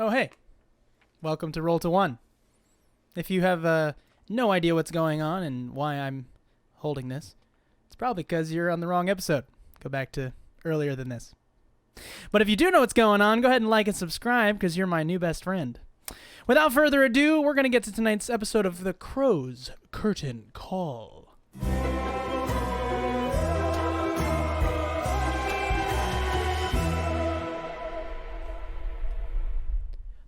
Oh, hey. Welcome to Roll to One. If you have no idea what's going on and why I'm holding this, it's probably because you're on the wrong episode. Go back to earlier than this. But if you do know what's going on, go ahead and like and subscribe because you're my new best friend. Without further ado, we're going to get to tonight's episode of The Crow's Curtain Call.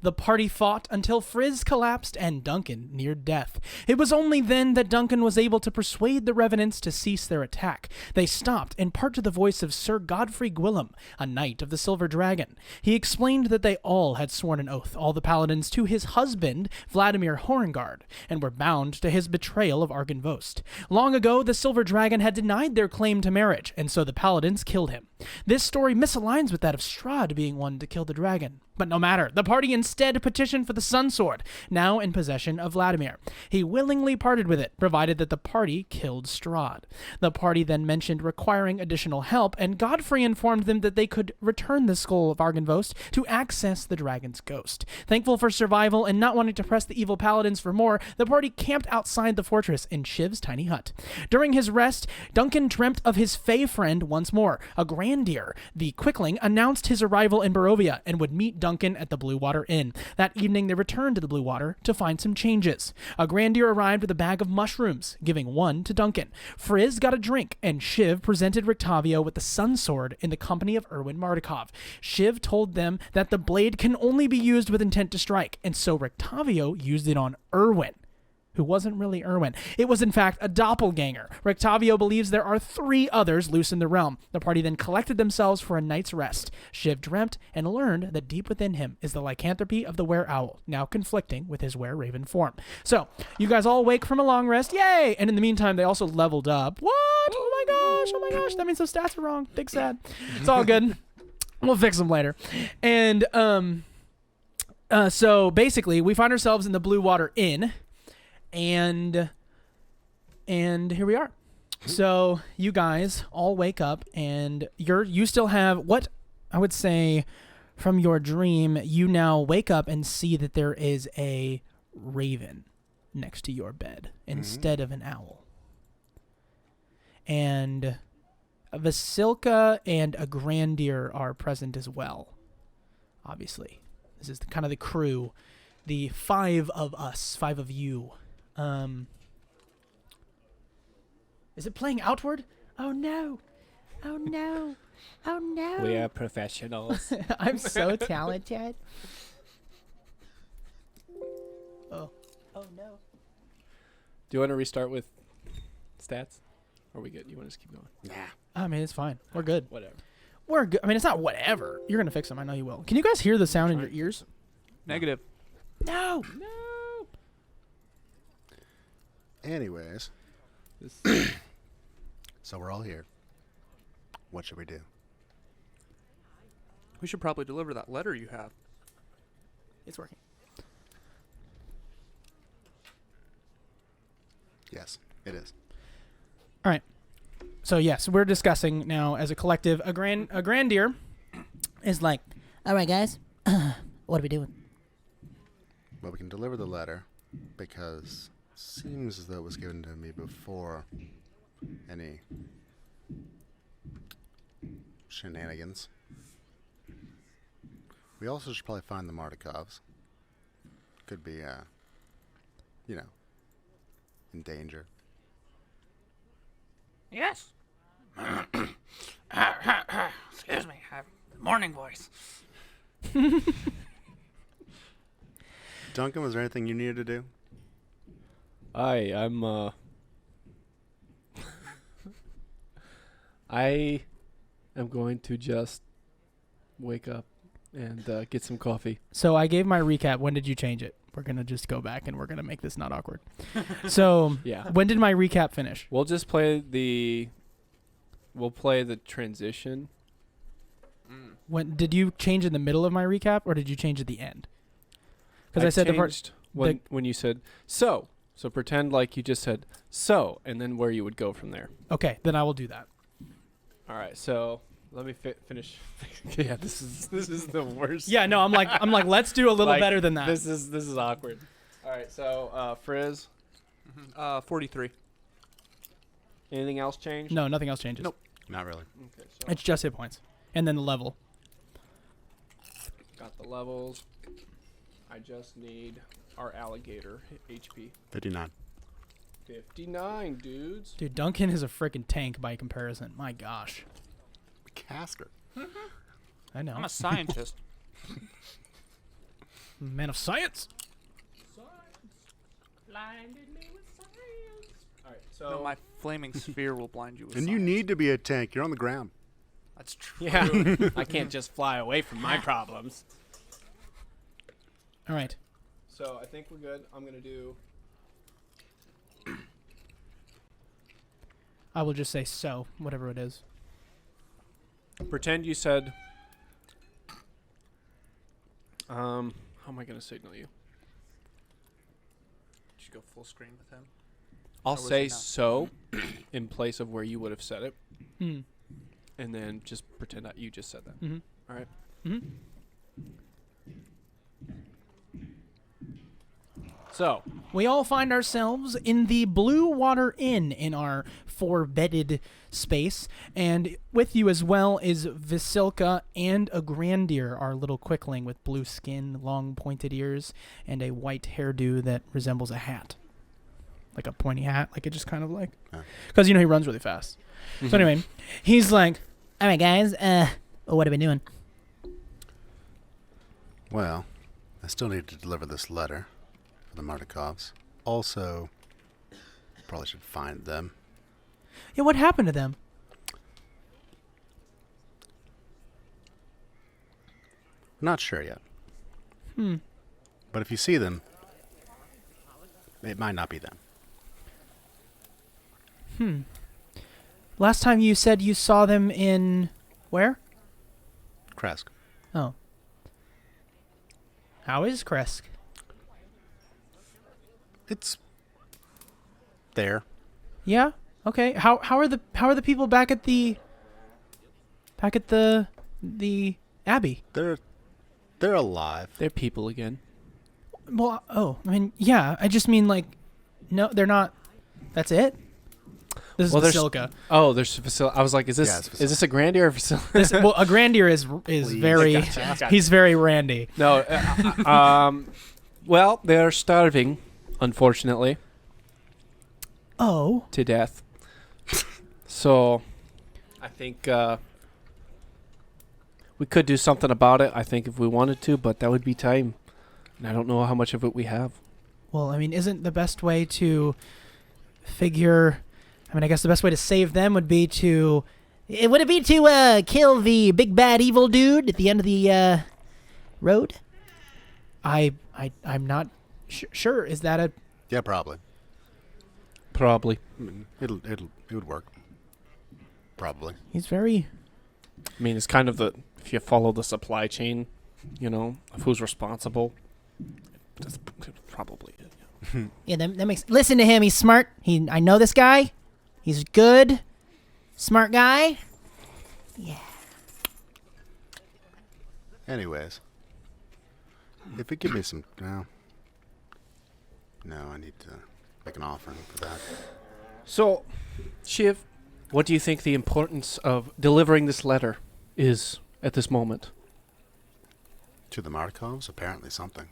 The party fought until Frizz collapsed and Duncan neared death. It was only then that Duncan was able to persuade the Revenants to cease their attack. They stopped, in part to the voice of Sir Godfrey Gwillem, a knight of the Silver Dragon. He explained that they all had sworn an oath, all the paladins, to his husband, Vladimir Horengard, and were bound to his betrayal of Argynvost. Long ago, the Silver Dragon had denied their claim to marriage, and so the paladins killed him. This story misaligns with that of Strahd being one to kill the dragon. But no matter, the party instead petitioned for the Sun Sword, now in possession of Vladimir. He willingly parted with it, provided that the party killed Strahd. The party then mentioned requiring additional help, and Godfrey informed them that they could return the skull of Argynvost to access the dragon's ghost. Thankful for survival and not wanting to press the evil paladins for more, the party camped outside the fortress in Shiv's tiny hut. During his rest, Duncan dreamt of his fey friend once more. A Grandier, the Quickling, announced his arrival in Barovia and would meet Duncan at the Blue Water Inn. That evening, they returned to the Blue Water to find some changes. A Grandier arrived with a bag of mushrooms, giving one to Duncan. Frizz got a drink, and Shiv presented Rictavio with the Sun Sword in the company of Erwin Mardukov. Shiv told them that the blade can only be used with intent to strike, and so Rictavio used it on Erwin, who wasn't really Erwin. It was in fact a doppelganger. Rictavio believes there are 3 others loose in the realm. The party then collected themselves for a night's rest. Shiv dreamt and learned that deep within him is the lycanthropy of the were-owl, now conflicting with his were-raven form. So, you guys all wake from a long rest. Yay! And in the meantime, they also leveled up. What? Oh my gosh. That means those stats are wrong. Big sad. It's all good. We'll fix them later. And, so basically, we find ourselves in the Blue Water Inn. And here we are. So you guys all wake up, and you still have what I would say from your dream. You now wake up and see that there is a raven next to your bed instead of an owl. And a Vasilka and a Grandier are present as well. Obviously, this is kind of the crew, the 5 of us, 5 of you. Is it playing outward? Oh no. Oh no. Oh no. We are professionals. I'm so talented. Oh. Oh no. Do you want to restart with stats? Or are we good? You want to just keep going? Nah. I mean, it's fine. We're good. Whatever. We're good. I mean, it's not whatever. You're going to fix them. I know you will. Can you guys hear the sound in your ears? Negative. No. Anyways, so we're all here. What should we do? We should probably deliver that letter you have. It's working. Yes, it is. All right. So yes, we're discussing now as a collective. A Grandier is like, all right, guys, what are we doing? Well, we can deliver the letter because seems as though it was given to me before any shenanigans. We also should probably find the Mardukovs. Could be, in danger. Yes. Excuse me, I have morning voice. Duncan, was there anything you needed to do? I'm I am going to just wake up and get some coffee. So I gave my recap. When did you change it? We're going to just go back and we're going to make this not awkward. So Yeah. when did my recap finish? We'll play the transition. When did you change in the middle of my recap or did you change at the end? Because I said the part when you said so. So pretend like you just said so, and then where you would go from there. Okay, then I will do that. All right. So Let me finish. Yeah, this is the worst. Yeah, no, I'm like, let's do a little Like, better than that. This is awkward. All right, so Frizz, 43. anything else changed? No, nothing else changes. Nope. Not really. Okay, so It's just hit points. And then the level. got the levels. I just need our alligator HP. 59. 59, dudes. Dude, Duncan is a freaking tank by comparison. My gosh. Casper. I know. I'm a scientist. Man of science. All right, so No, my flaming sphere will blind you with And you science. need to be a tank. You're on the ground. That's true. yeah, I can't just fly away from my problems. All right. So I think we're good. I'm gonna do. I will just say so, whatever it is. Pretend you said. How am I gonna signal you? Did you go full screen with him? I'll Or was say it not? so in place of where you would have said it, Hmm. and then just pretend that you just said that. Mm-hmm. All right. Mm-hmm. So We all find ourselves in the Blue Water Inn in our four-bedded space, and with you as well is Vasilka and a Grandier, our little quickling with blue skin, long pointed ears, and a white hairdo that resembles a hat. Like a pointy hat, like it just kind of like... Because, he runs really fast. So anyway, he's like, all right, guys, what are we doing? Well, I still need to deliver this letter for the Martikovs. Also, probably should find them. Yeah, what happened to them? Not sure yet. Hmm. But if you see them, it might not be them. Hmm. Last time you said you saw them in... Where? Kresk. Oh. How is Kresk? It's there. Yeah. Okay. How are the people back at the abbey? They're alive. they're people again. Well, I mean, yeah. I just mean like, no, they're not. That's it. This is Well, there's- Basilica. Oh, there's facility. I was like, is Yeah, it's this a Grandier or facility? Well, a Grandier is Please. very. Gotcha. He's very randy. No. Well, they're starving, unfortunately, Oh. to death. So, I think we could do something about it. I think if we wanted to, but that would be time, and I don't know how much of it we have. Well, I mean, isn't the best way to figure? I mean, I guess the best way to save them would be to. Would it be to kill the big bad evil dude at the end of the road? I'm not sure. Is that a? Yeah, probably. Probably. I mean, it would work. Probably. He's very. I mean, it's kind of if you follow the supply chain, of who's responsible. That's probably it. Yeah, that makes. Listen to him. He's smart. I know this guy. He's good. Smart guy. Yeah. Anyways, if you give me some, no, I need to make an offering for that. So, Shiv, what do you think the importance of delivering this letter is at this moment? To the Martikovs, apparently something.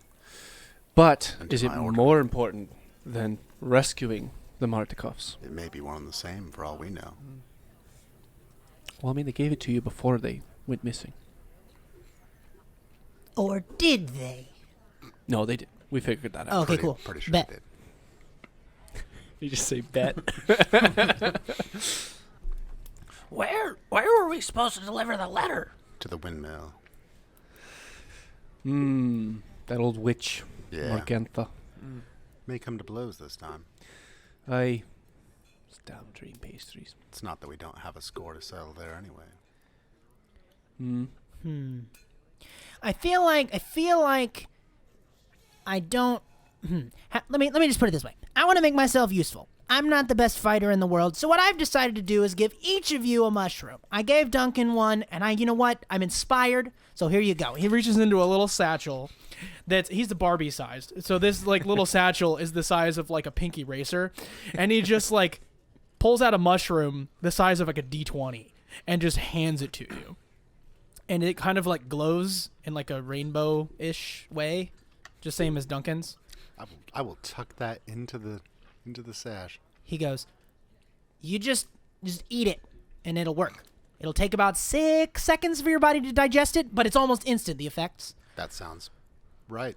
But And to is it my order. more important than rescuing the Martikovs? It may be one and the same for all we know. Well, I mean, they gave it to you before they went missing. Or did they? No, they did. We figured that out. Okay, cool. Pretty sure Bet. they did. You just say bet. Where were we supposed to deliver the letter? To the windmill. That old witch, Yeah. Morgantha. May come to blows this time. Aye. It's damn dream pastries. It's not that we don't have a score to settle there anyway. I feel like I don't. Let me just put it this way. I want to make myself useful. I'm not the best fighter in the world, so what I've decided to do is give each of you a mushroom. I gave Duncan one, and you know what? I'm inspired, so here you go. He reaches into a little satchel he's the Barbie sized. So this like little satchel is the size of like a pinky racer, and he just like pulls out a mushroom the size of like a D20 and just hands it to you. And it kind of like glows in like a rainbow-ish way, just same as Duncan's. I will tuck that into the sash. He goes, you just eat it, and it'll work. It'll take about 6 seconds for your body to digest it, but it's almost instant, the effects. That sounds right.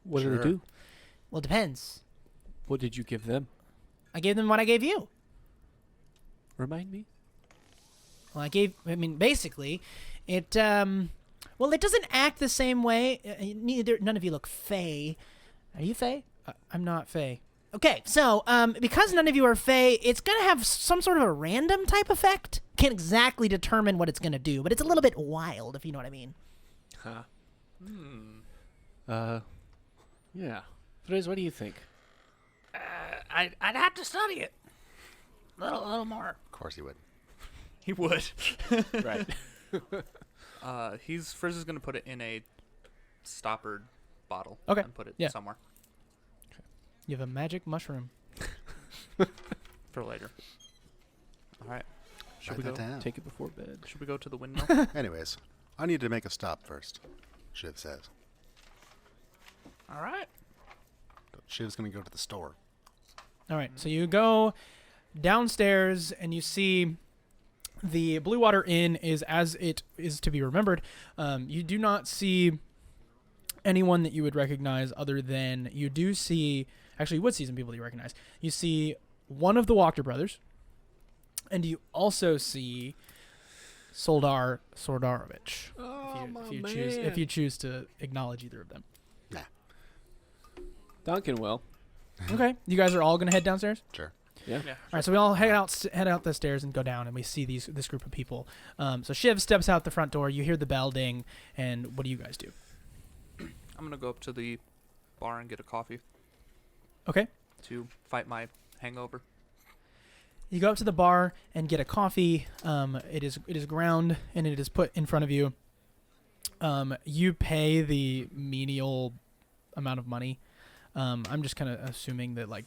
What did Sure. they do? Well, it depends. What did you give them? I gave them what I gave you. Remind me? Well, basically, it doesn't act the same way. None of you look fey. Are you fey? I'm not Faye. Okay, so, because none of you are fey, it's gonna have some sort of a random type effect. Can't exactly determine what it's gonna do, but it's a little bit wild, if you know what I mean. Huh. Yeah. Frizz, what do you think? I'd have to study it. A little more. Of course he would. He would. Right. Frizz is gonna put it in a stoppered bottle. Okay, And put it yeah. somewhere You have a magic mushroom. for later. All right. Should we we go? down. Take it before bed. Should we go to the windmill? Anyways, I need to make a stop first. Shiv says. All right. Shiv's gonna go to the store. All right, so you go downstairs and you see the Blue Water Inn is as it is to be remembered. You do not see anyone that you would recognize other than you do see, actually you would see some people that you recognize. You see one of the Walker brothers, and you also see Soldar Sordarovich. Oh, If you choose to acknowledge either of them. Nah, Duncan will. Okay, you guys are all gonna head downstairs. sure. Yeah. Yeah. All right, so we all head out the stairs and go down, and we see this group of people. So Shiv steps out the front door. You hear the bell ding, and what do you guys do? I'm gonna go up to the bar and get a coffee Okay, to fight my hangover. you go up to the bar and get a coffee. It is ground and it is put in front of you. You pay the menial amount of money. I'm just kind of assuming that like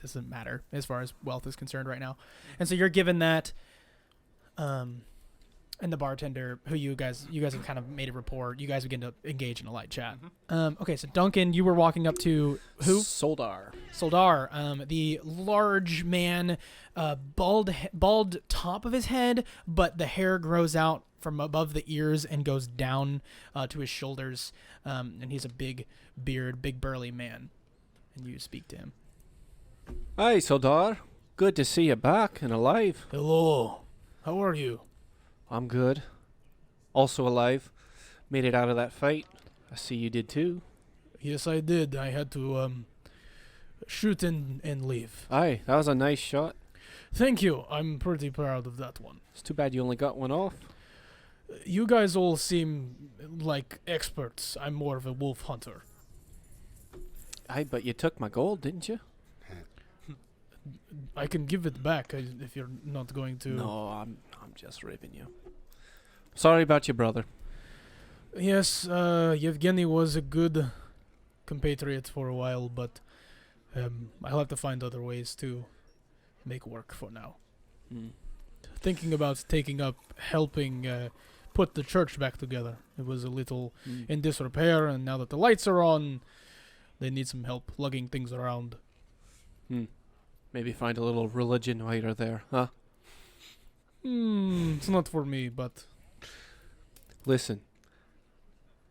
doesn't matter as far as wealth is concerned right now, and so you're given that. And the bartender, who you guys have kind of made a rapport. You guys begin to engage in a light chat. Okay, so Duncan, you were walking up to who? Soldar. Soldar, the large man, bald top of his head, but the hair grows out from above the ears and goes down to his shoulders, and he's a big beard, big burly man. And you speak to him. Hi, Soldar. Good to see you back and alive. Hello, how are you? I'm good. Also alive. Made it out of that fight. I see you did too. Yes, I did. I had to shoot and leave. Aye, that was a nice shot. Thank you. I'm pretty proud of that one. It's too bad you only got one off. You guys all seem like experts. I'm more of a wolf hunter. Aye, but you took my gold, didn't you? I can give it back if you're not going to. No, I'm just ribbing you. Sorry about your brother. Yes, Yevgeny was a good compatriot for a while, but I'll have to find other ways to make work for now. Thinking about helping put the church back together. It was a little in disrepair, and now that the lights are on, they need some help lugging things around. Maybe find a little religion while you're there, huh? It's not for me, but Listen,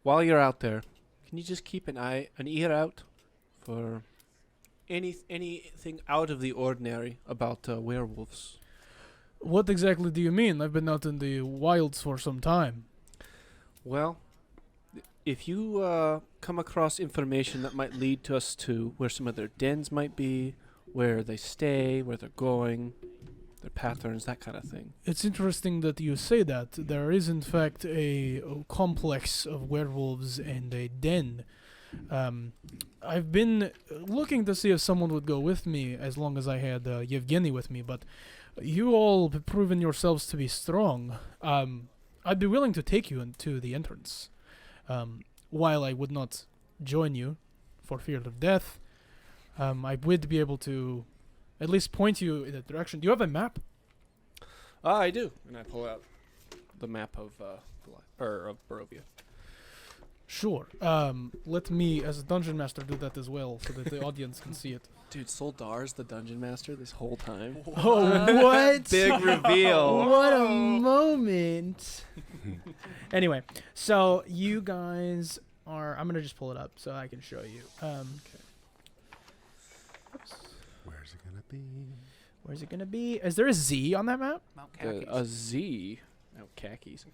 while you're out there, can you just keep an ear out for anything out of the ordinary about werewolves? what exactly do you mean? I've been out in the wilds for some time. Well, if you come across information that might lead to us to where some of their dens might be, where they stay, where they're going, their patterns, that kind of thing. It's interesting that you say that. There is, in fact, a complex of werewolves and a den I've been looking to see if someone would go with me as long as I had Yevgeny with me, but you all have proven yourselves to be strong. I'd be willing to take you into the entrance. While I would not join you for fear of death, I would be able to at least point you in that direction. Do you have a map? I do. And I pull out the map of of Barovia. Sure. Let me, as a dungeon master, do that as well, so that the audience can see it. Dude, Soldar's the dungeon master this whole time. Oh, what? Big reveal. What a moment. Anyway, so you guys are... I'm going to just pull it up so I can show you. Where's it gonna be? Where's it going to be? Is there a Z on that map? Mount Khakis. A Z. Oh, khakis.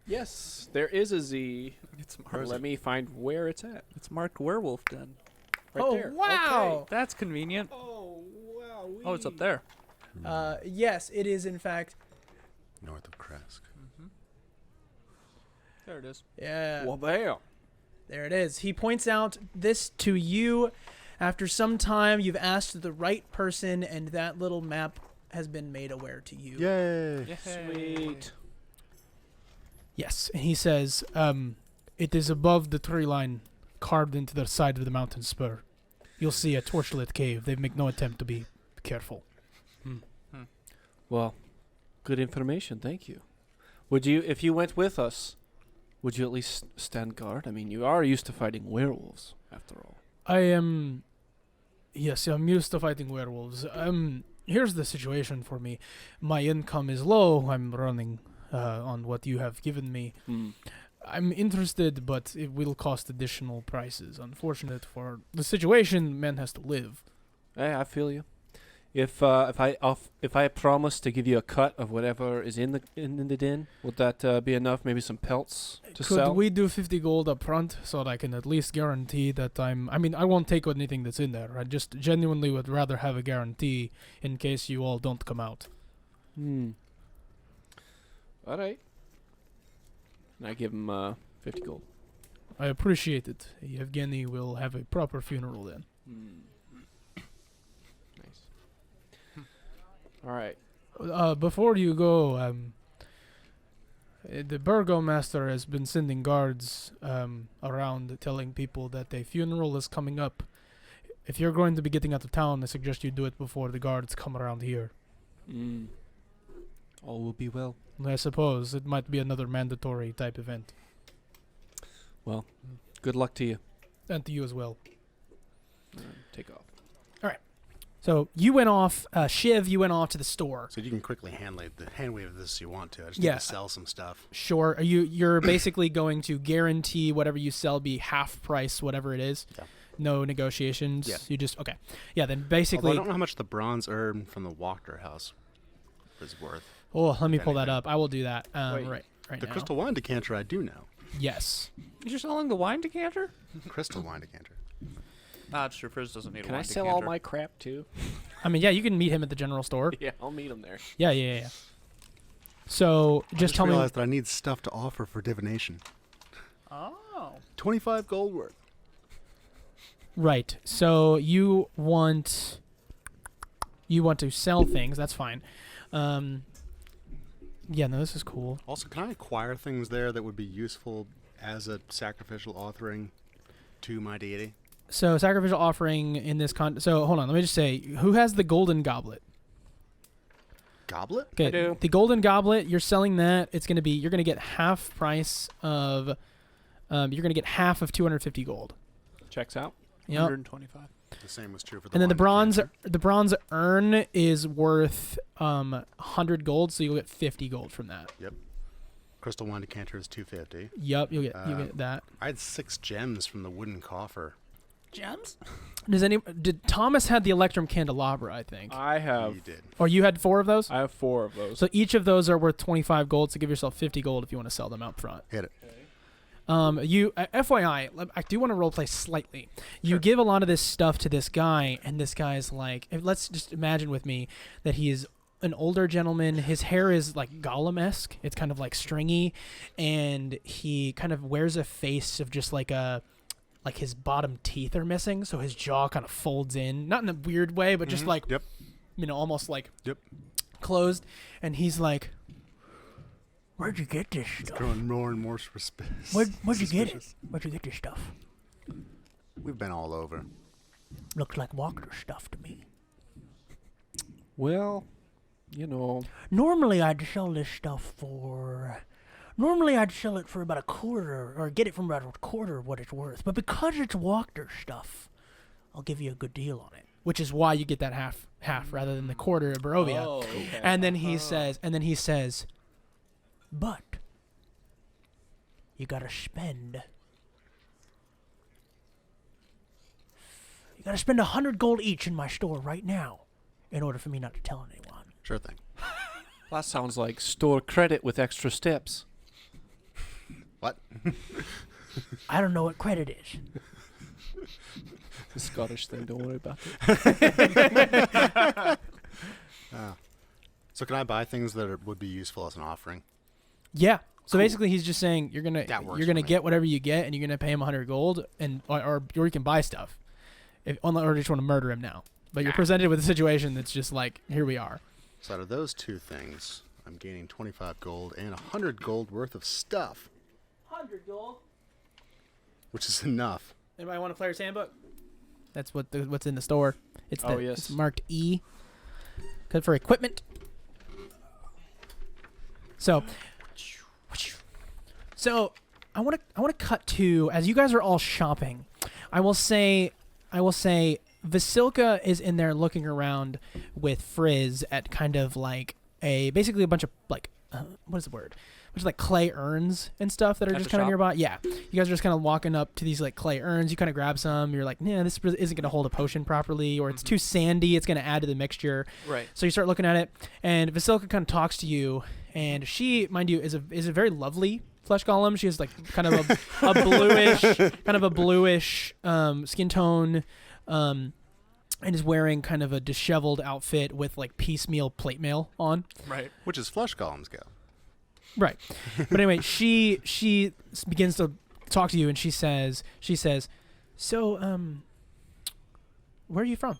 Yes, there is a Z. It's Where marked. is Let me find where it's at. It's marked werewolf den. Right Oh, there. wow. Okay. That's convenient. Oh, wow. Oh, it's up there. Yes, it is, in fact. North of Kresk. There it is. Yeah. Well, bam. There it is. He points out this to you. After some time, you've asked the right person, and that little map has been made aware to you. Yay! Sweet. Yes, and he says, it is above the tree line, carved into the side of the mountain spur. You'll see a torchlit cave. They make no attempt to be careful. Well, good information. Thank you. Would you, if you went with us, would you at least stand guard? I mean, you are used to fighting werewolves, after all. I am... Yes, I'm used to fighting werewolves. Here's the situation for me. My income is low. I'm running on what you have given me. I'm interested, but it will cost additional prices. Unfortunate for the situation, man has to live. Hey, I feel you. If I promise to give you a cut of whatever is in the den, would that be enough? Maybe some pelts to Could sell? we do 50 gold up front so that I can at least guarantee that I mean, I won't take anything that's in there. I just genuinely would rather have a guarantee in case you all don't come out. All right. And I give him 50 gold. I appreciate it. Yevgeny will have a proper funeral then. Nice. All right. Before you go, the burgomaster has been sending guards around telling people that a funeral is coming up. If you're going to be getting out of town, I suggest you do it before the guards come around here. All will be well. I suppose it might be another mandatory type event. Well, good luck to you. And to you as well. Take off. So you went off, Shiv, you went off to the store. So you can quickly hand wave this if you want to. I just Yeah. need to sell some stuff. Sure. You're basically going to guarantee whatever you sell be half price, whatever it is. Yeah. No negotiations. Yeah. You just okay. Yeah. Then Although basically. I don't know how much the bronze urn from the Walker house is worth. Oh, let me pull that anything. up. I will do that. Wait. Right The now. crystal wine decanter I do know. Yes. You're selling the wine decanter? Crystal wine decanter. Ah, it's true. Frizz doesn't need a Can wine I sell decanter. all my crap too? I mean, yeah, you can meet him at the general store. Yeah, I'll meet him there. Yeah. So I just tell me. realized that I need stuff to offer for divination. Oh. 25 gold worth. Right. So you want to sell things. That's fine. Yeah. No, this is cool. Also, can I acquire things there that would be useful as a sacrificial offering to my deity? So sacrificial offering in this so hold on, let me just say, who has the golden goblet? Goblet? Okay, I do. the golden goblet, you're selling that. It's going to be, you're going to get half price of, you're going to get half of 250 gold. Checks out. Yep. 125. The same was true for the And then the wine bronze, decanter. the bronze urn is worth 100 gold, so you'll get 50 gold from that. Crystal wine decanter is 250. Yep, you get that. I had 6 gems from the wooden coffer. Gems? Did Thomas had the electrum candelabra, I think. I have. You did. Or you had 4 of those? I have 4 of those. So each of those are worth 25 gold, so give yourself 50 gold if you want to sell them out front. Hit it. FYI, I do want to roleplay slightly. You give a lot of this stuff to this guy, and this guy's like, let's just imagine with me that he is an older gentleman. His hair is like Gollum-esque. It's kind of like stringy, and he kind of wears a face of just like a like his bottom teeth are missing, so his jaw kind of folds in, not in a weird way, but just like, Yep. almost like Yep. closed. And he's like, "Where'd you get this It's stuff? growing more and more suspicious. Where'd you get it? Where'd you get this stuff? We've been all over. Looks like Walker stuff to me. Well, you know, Normally I'd sell this stuff for... Normally I'd sell it for about a quarter, or get it from about a quarter of what it's worth. But because it's Walker stuff, I'll give you a good deal on it." Which is why you get that half rather than the quarter of Barovia. Oh, okay. And then he says, "But you gotta spend 100 gold each in my store right now in order for me not to tell anyone." Sure thing. That sounds like store credit with extra steps. What? I don't know what credit is. The Scottish thing, don't worry about it. So can I buy things that would be useful as an offering? Yeah. So Cool. basically, he's just saying you're That works gonna for me. get whatever you get, and you're gonna pay him 100 gold, and or you can buy stuff, or you just want to murder him now. But you're presented with a situation that's just like, here we are. So out of those two things, I'm gaining 25 gold and 100 gold worth of stuff, 100 gold. which is enough. Anybody want a player's handbook? That's what's in the store. It's Oh, yes. It's marked E. Good for equipment. So I want to cut to, as you guys are all shopping. I will say Vasilka is in there looking around with Frizz at kind of like basically a bunch of like what is the word? Which is like clay urns and stuff that are At just the kind of shop? nearby. Yeah, you guys are just kind of walking up to these like clay urns. You kind of grab some. You're like, nah, this isn't gonna hold a potion properly, or it's too sandy. It's gonna add to the mixture. Right. So you start looking at it, and Vasilka kind of talks to you, and she, mind you, is a very lovely flesh golem. She has like kind of a bluish skin tone, and is wearing kind of a disheveled outfit with like piecemeal plate mail on. Right. Which is flesh golems go. Right. But anyway, she begins to talk to you, and she says, "So, where are you from?"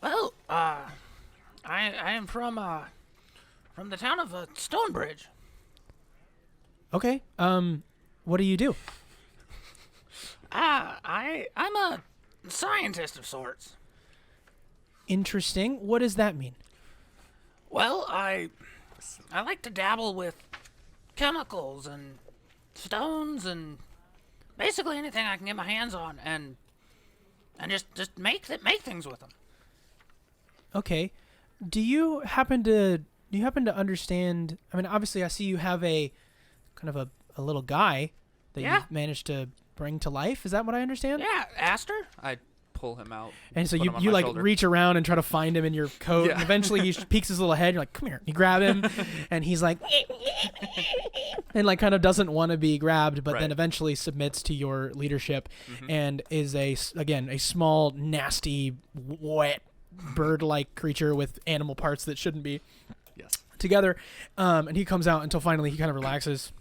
Well, I am from the town of Stonebridge. Okay. What do you do? I'm a scientist of sorts. Interesting. What does that mean? Well, I like to dabble with chemicals and stones and basically anything I can get my hands on, and just make things with them. Okay. Do you happen to understand? I mean, obviously, I see you have a kind of a little guy that Yeah. you've managed to bring to life. Is that what I understand? Yeah, Aster. I pull him out. And so put you him on you my like shoulder. reach around and try to find him in your coat, Yeah. and eventually he peeks his little head. You're like, "Come here!" You grab him, and he's like, and like kind of doesn't want to be grabbed, but then Right. eventually submits to your leadership, and is a small, nasty, wet, bird-like creature with animal parts that shouldn't be Yes. together. And he comes out until finally he kind of relaxes,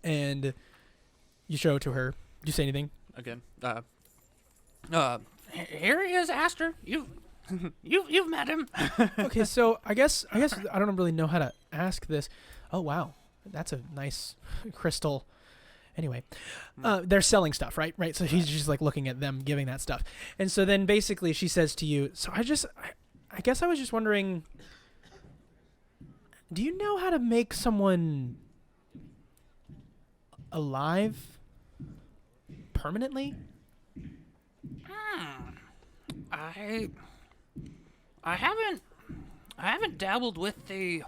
and you show it to her. Do you say anything? Again. Here he is, Aster. You've met him. Okay, so I guess I don't really know how to ask this. Oh wow, that's a nice crystal. Anyway, they're selling stuff, right? Right. So he's just like looking at them giving that stuff, and so then basically she says to you, "So I guess I was just wondering, do you know how to make someone alive permanently?" I haven't dabbled with the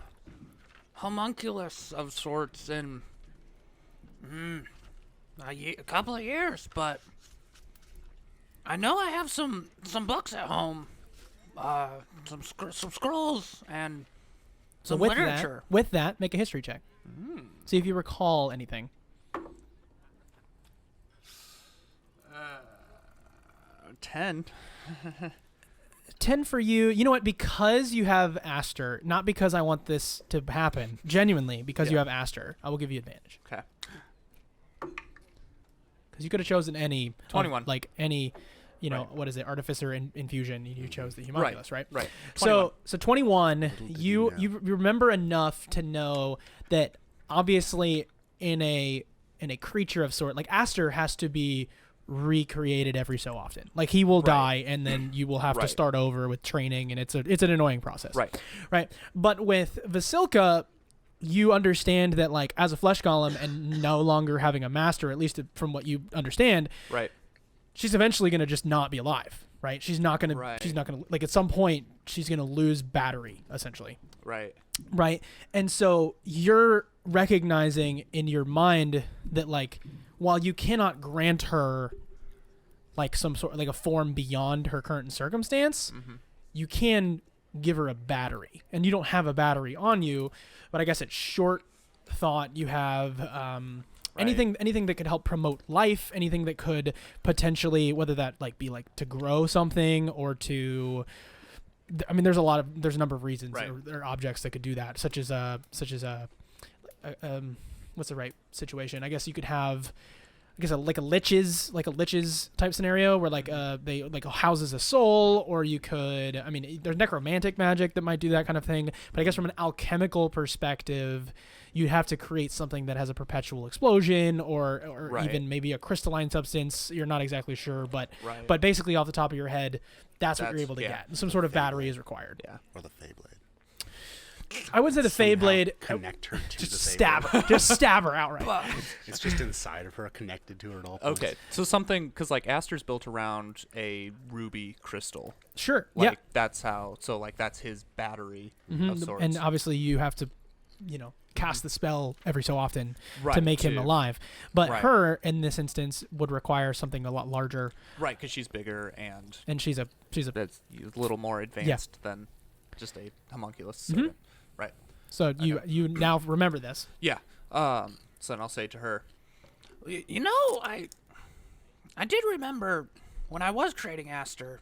homunculus of sorts in a couple of years, but I know I have some books at home, some scrolls and So some with literature. that, make a history check. See if you recall anything. 10. 10 for you. You know what? Because you have Aster, not because I want this to happen, genuinely, because you Yeah. have Aster, I will give you advantage. Okay. because you could have chosen any 21. like any, Right. what is it, artificer infusion. You chose the homunculus, right? Right. So 21. Little did You know. you remember enough to know that obviously in a creature of sort, like Aster has to be recreated every so often. Like he will die, and then you will have to Right. start over with training, and it's an annoying process. Right. But with Vasilka, you understand that like as a flesh golem and no longer having a master, at least from what you understand, Right. she's eventually going to just not be alive, right? She's not going Right. to like at some point she's going to lose battery essentially. Right. Right. And so you're recognizing in your mind that like while you cannot grant her like some sort like a form beyond her current circumstance, you can give her a battery. And you don't have a battery on you, but I guess it's short thought you have anything that could help promote life, anything that could potentially, whether that like be like to grow something or to I mean, there's a number of reasons Right. or objects that could do that, such as what's the right situation? I guess you could have, like a liches type scenario where like they like houses a soul, or you could, I mean, there's necromantic magic that might do that kind of thing, but I guess from an alchemical perspective, you'd have to create something that has a perpetual explosion or Right. even maybe a crystalline substance. You're not exactly sure, but Right. but basically off the top of your head, that's what you're That's- able to yeah. get. Some sort of battery is required. Yeah. Or the Feyblade. I would say the Somehow Feyblade, connect her to just the stab Feyblade. her. Just stab her outright. It's just inside of her, connected to her at all points. Okay. So something, because like Aster's built around a ruby crystal. Sure. Like Yeah. that's how. So like that's his battery Mhm. of sorts. And obviously you have to, cast the spell every so often to Right, make him too. alive. But Right. her, in this instance, would require something a lot larger, Right, because she's bigger and and she's a that's a little more advanced than just a homunculus. So Mhm. Right. so you now remember this. Yeah. So then I'll say to her, You know, I did remember when I was creating Aster.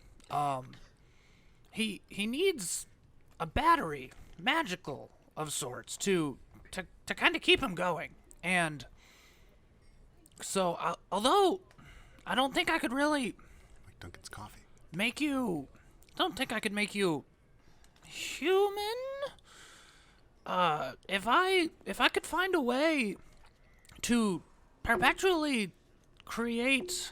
He needs a battery, magical of sorts, to kind of keep him going. And so, although I don't think I could really Like Duncan's coffee. don't think I could make you human. If I could find a way to perpetually create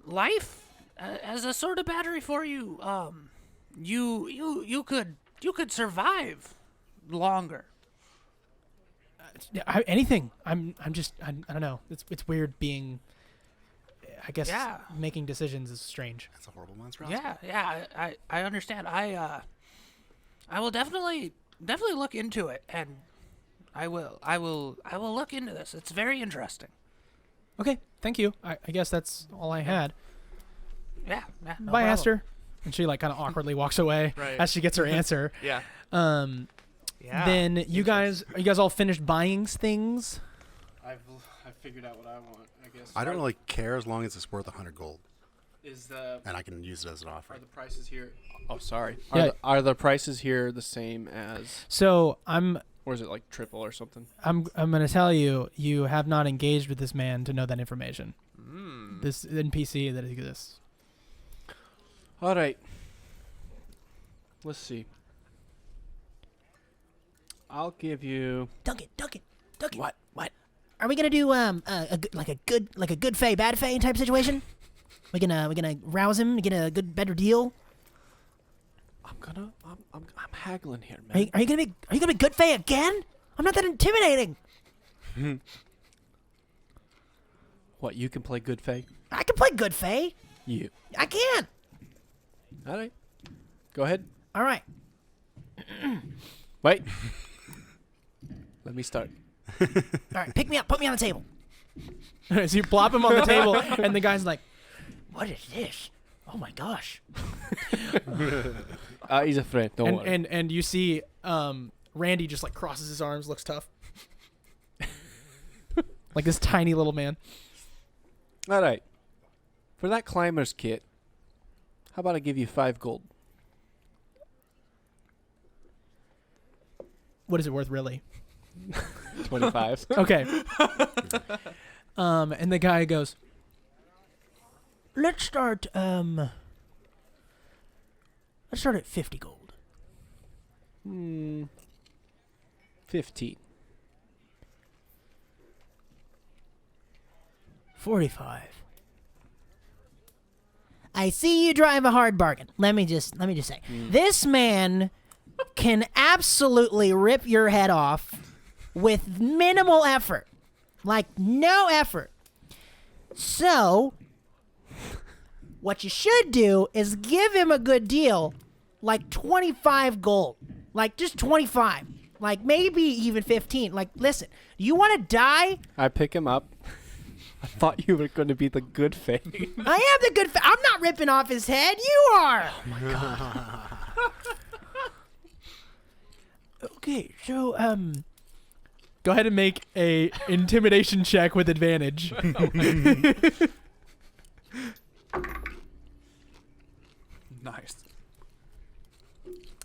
life as a sort of battery for you, you could survive longer. Yeah, anything. I don't know. It's weird being. I guess Yeah. making decisions is strange. That's a horrible monstrosity. Yeah, I understand. I will definitely look into it, and I will look into this. It's very interesting. Okay, thank you. I guess that's all I had. Yeah, no Bye, problem. Aster. And she like kind of awkwardly walks away Right. as she gets her answer. yeah. Yeah. Then you guys all finished buying things? I've figured out what I want. I guess. I don't really care as long as it's worth 100 gold, Is the and I can use it as an offer. are the prices here? Oh, sorry. Yeah. Are the prices here the same as, So I'm or is it like triple or something? gonna tell you, you have not engaged with this man to know that information. Mm. This NPC that exists. All right. Let's see. I'll give you. Duncan. What? Are we gonna do a good fey, bad fey type situation? We gonna rouse him, get a good better deal? I'm haggling here, Are you, man. are you gonna be good fey again? I'm not that intimidating. What? You can play good fey? I can play good fey. You. I can. All right. Go ahead. All right. Wait. Let me start. All right. Pick me up. Put me on the table. So you plop him on the table, and the guy's like, What is this? Oh my gosh. He's a friend. Don't worry. and you see Randy just like crosses his arms, looks tough. Like this tiny little man. All right. For that climber's kit, how about I give you 5 gold? What is it worth really? 25. Okay. And the guy goes, let's start at 50 gold. 15. 45. I see you drive a hard bargain. Let me just say, this man can absolutely rip your head off with minimal effort, like no effort. So, what you should do is give him a good deal, like 25 gold, like just 25, like maybe even 15. Like, listen, you want to die? I pick him up. I thought you were going to be the good fae. I am the good. I'm not ripping off his head. You are. Okay, so go ahead and make a intimidation check with advantage. Nice.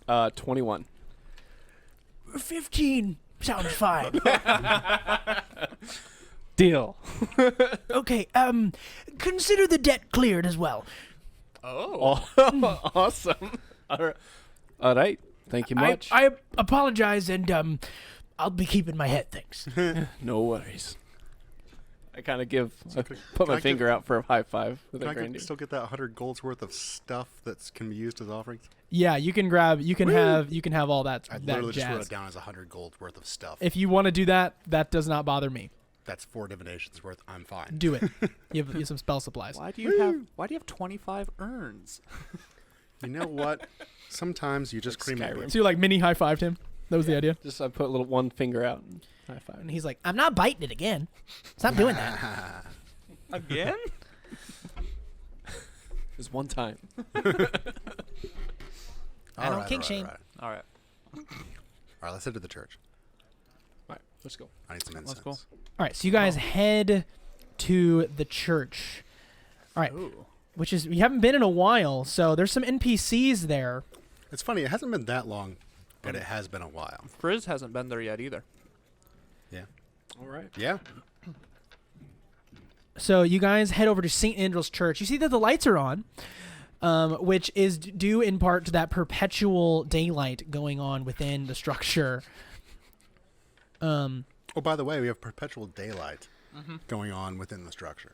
21. 15 sounds fine. Deal. Okay, consider the debt cleared as well. Oh. Awesome. All right. Thank you much. I apologize, and I'll be keeping my head, thanks. No worries. I kind of put can my I finger out for a high five with Can a I grandy. still get that 100 gold's worth of stuff that can be used as offerings? Yeah, you can have all that I that literally just wrote jazz. it down as 100 gold's worth of stuff. If you want to do that, that does not bother me. That's 4 divinations worth. I'm fine. Do it. You have some spell supplies. Why do you have 25 urns? You know what? Sometimes you just cremate Skyrim. them. So you like mini high fived him. That was the idea. Just I put a little one finger out and high five. And he's like, I'm not biting it again. Stop doing that. Again? Just one time. I don't kink shame. All right. All right, let's head to the church. All right, let's go. I need some incense. go. All right, so you guys head to the church. All right, Ooh. which is you haven't been in a while, so there's some NPCs there. It's funny. It hasn't been that long, but it has been a while. Frizz hasn't been there yet either. Yeah. All right. Yeah. So you guys head over to St. Andrew's Church. You see that the lights are on, which is due in part to that perpetual daylight going on within the structure. Oh, by the way, we have perpetual daylight going on within the structure.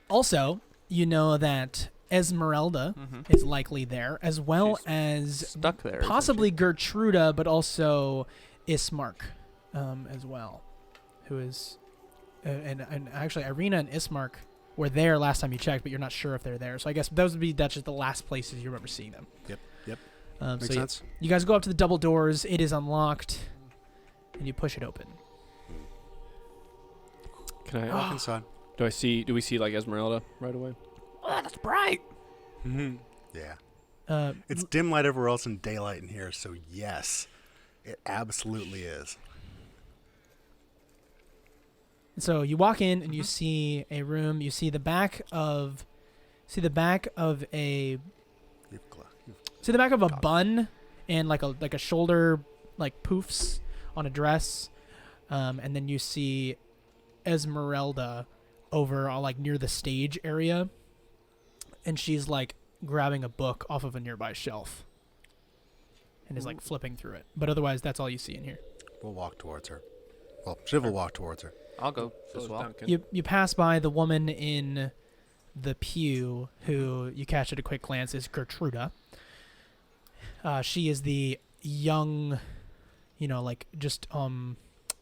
Also, you know that Esmeralda is likely there, as well She's as stuck there. isn't possibly Gertruda, but also Ismark as well, who is... and actually, Irina and Ismark were there last time you checked, but you're not sure if they're there. So I guess that's just the last places you remember seeing them. Yep. So Makes sense. you guys go up to the double doors. It is unlocked, and you push it open. Can I? Walk inside. Do we see like Esmeralda right away? Oh, that's bright. Yeah. It's dim light everywhere else and daylight in here, so yes, it absolutely is. So you walk in and you see a room. You see the back of a bun and like a shoulder like poofs on a dress, and then you see Esmeralda over like near the stage area, and she's like grabbing a book off of a nearby shelf and is like flipping through it. But otherwise, that's all you see in here. We'll walk towards her. Well, Shiv will walk towards her. I'll go So as is well. Duncan. You pass by the woman in the pew, who you catch at a quick glance is Gertruda. She is the young,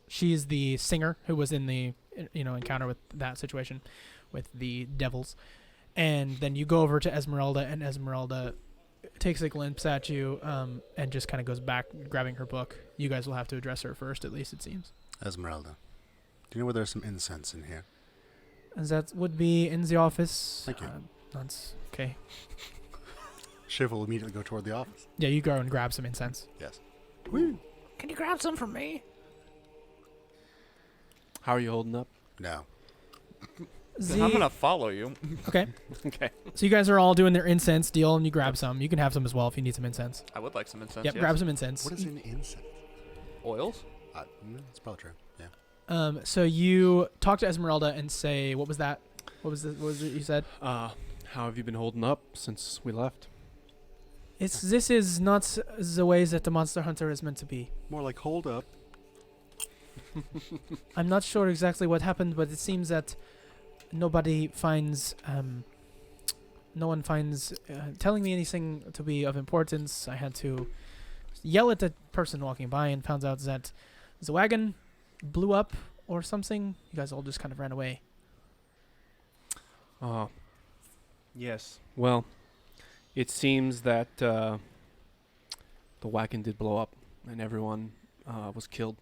she is the singer who was in the encounter with that situation with the devils. And then you go over to Esmeralda, and Esmeralda takes a glimpse at you and just kind of goes back grabbing her book. You guys will have to address her first, at least it seems. Esmeralda, do you know where there's some incense in here? As that would be in the office. Thank you. That's okay. Shiv will immediately go toward the office. Yeah, you go and grab some incense. Yes. Can you grab some for me? How are you holding up? No. Then I'm gonna follow you. Okay. Okay. So you guys are all doing their incense deal, and you grab some. You can have some as well if you need some incense. I would like some incense. Yep, yes. grab some incense. What is in incense? Oils? It's probably true. Yeah. So you talk to Esmeralda and say, what was that? What was it you said? How have you been holding up since we left? This is not the way that the monster hunter is meant to be. More like hold up. I'm not sure exactly what happened, but it seems that nobody finds, no one finds telling me anything to be of importance. I had to yell at the person walking by and found out that the wagon blew up or something. You guys all just kind of ran away. Yes. Well, it seems that the wagon did blow up and everyone was killed.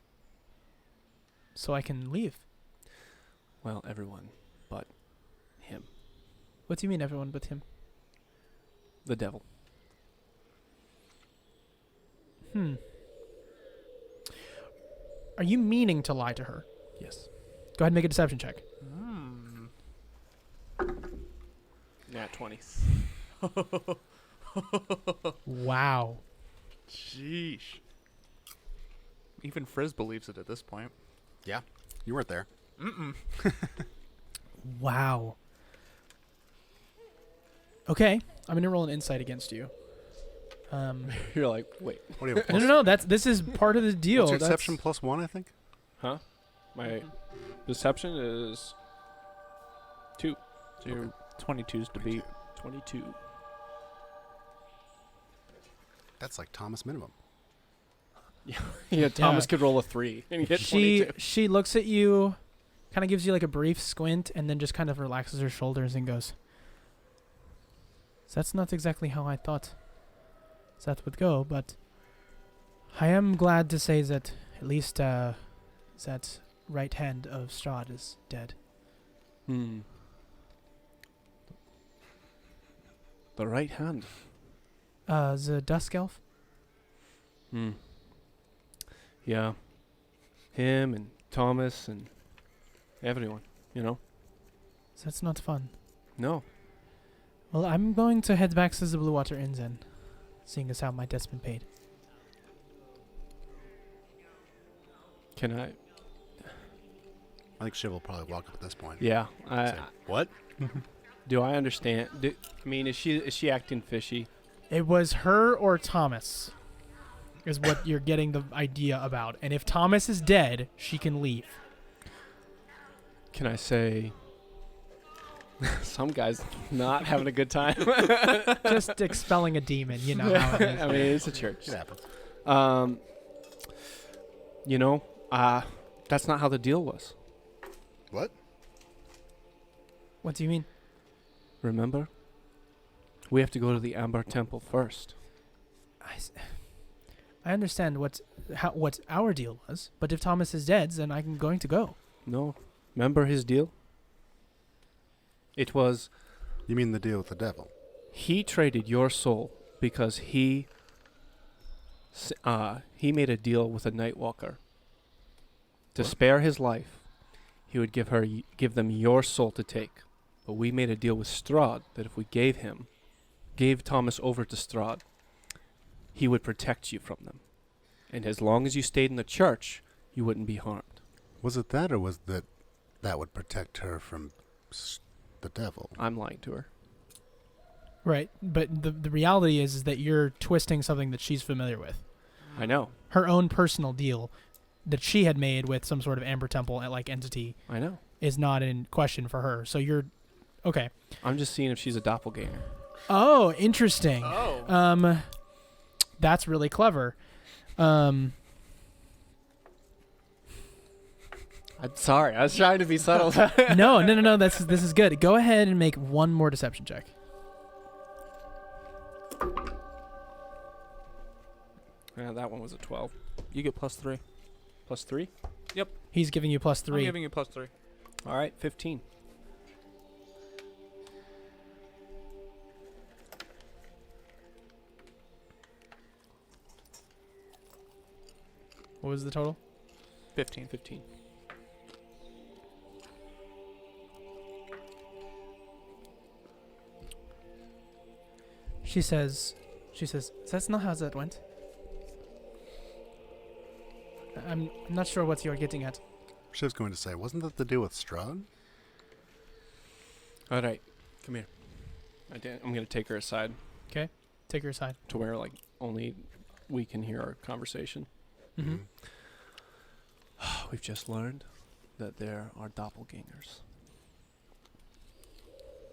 So I can leave. Well, everyone but him. What do you mean everyone but him? The devil. Are you meaning to lie to her? Yes. Go ahead and make a deception check. Nat 20. Wow. Sheesh. Even Frizz believes it at this point. Yeah, you weren't there. Wow. Okay, I'm gonna roll an insight against you. You're like, wait. What do you have? No. This is part of the deal. What's your That's- deception +1, I think? Huh? My deception is 2. So your 22's to beat. 22. That's like Thomas minimum. Yeah, Thomas Yeah. could roll a 3 and get 22. She looks at you, kind of gives you like a brief squint, and then just kind of relaxes her shoulders and goes, "That's not exactly how I thought that would go, but I am glad to say that at least that right hand of Strahd is dead." The right hand. The Dusk Elf? Yeah. Him and Thomas and everyone, you know? That's not fun. No. Well, I'm going to head back to the Blue Water Inn then, seeing as how my debt's been paid. Can I? I think Shiv will probably walk up at this point. Yeah. Say, what? Do I understand? I mean, is she acting fishy? It was her or Thomas, is what you're getting the idea about. And if Thomas is dead, she can leave. Can I say some guy's not having a good time? Just expelling a demon, you know how it is. I mean, it's a church. It happens. You know, that's not how the deal was. What? What do you mean? Remember? We have to go to the Amber Temple first. I understand what our deal was, but if Thomas is dead, then I'm going to go. No. Remember his deal? It was You mean the deal with the devil? he traded your soul because he made a deal with a Nightwalker. To spare his life, he would give them your soul to take. But we made a deal with Strahd that if we gave Thomas over to Strahd, he would protect you from them. And as long as you stayed in the church, you wouldn't be harmed. Was it that, or was that would protect her from the devil? I'm lying to her. Right, but the reality is that you're twisting something that she's familiar with. I know. Her own personal deal that she had made with some sort of Amber Temple like entity I know. is not in question for her. So you're okay. I'm just seeing if she's a doppelganger. Oh, interesting. Oh. That's really clever. I'm sorry. I was trying to be subtle. No. This is good. Go ahead and make one more deception check. Yeah, that one was a 12. You get +3. +3? He's giving you +3. I'm giving you +3. All right, 15. What was the total? 15. 15. She says, that's not how that went. I'm not sure what you're getting at. Shiv's going to say, wasn't that to do with Strahd? All right, come here. I'm going to take her aside Okay, take her aside. to where, like, only we can hear our conversation. Mm-hmm. We've just learned that there are doppelgangers.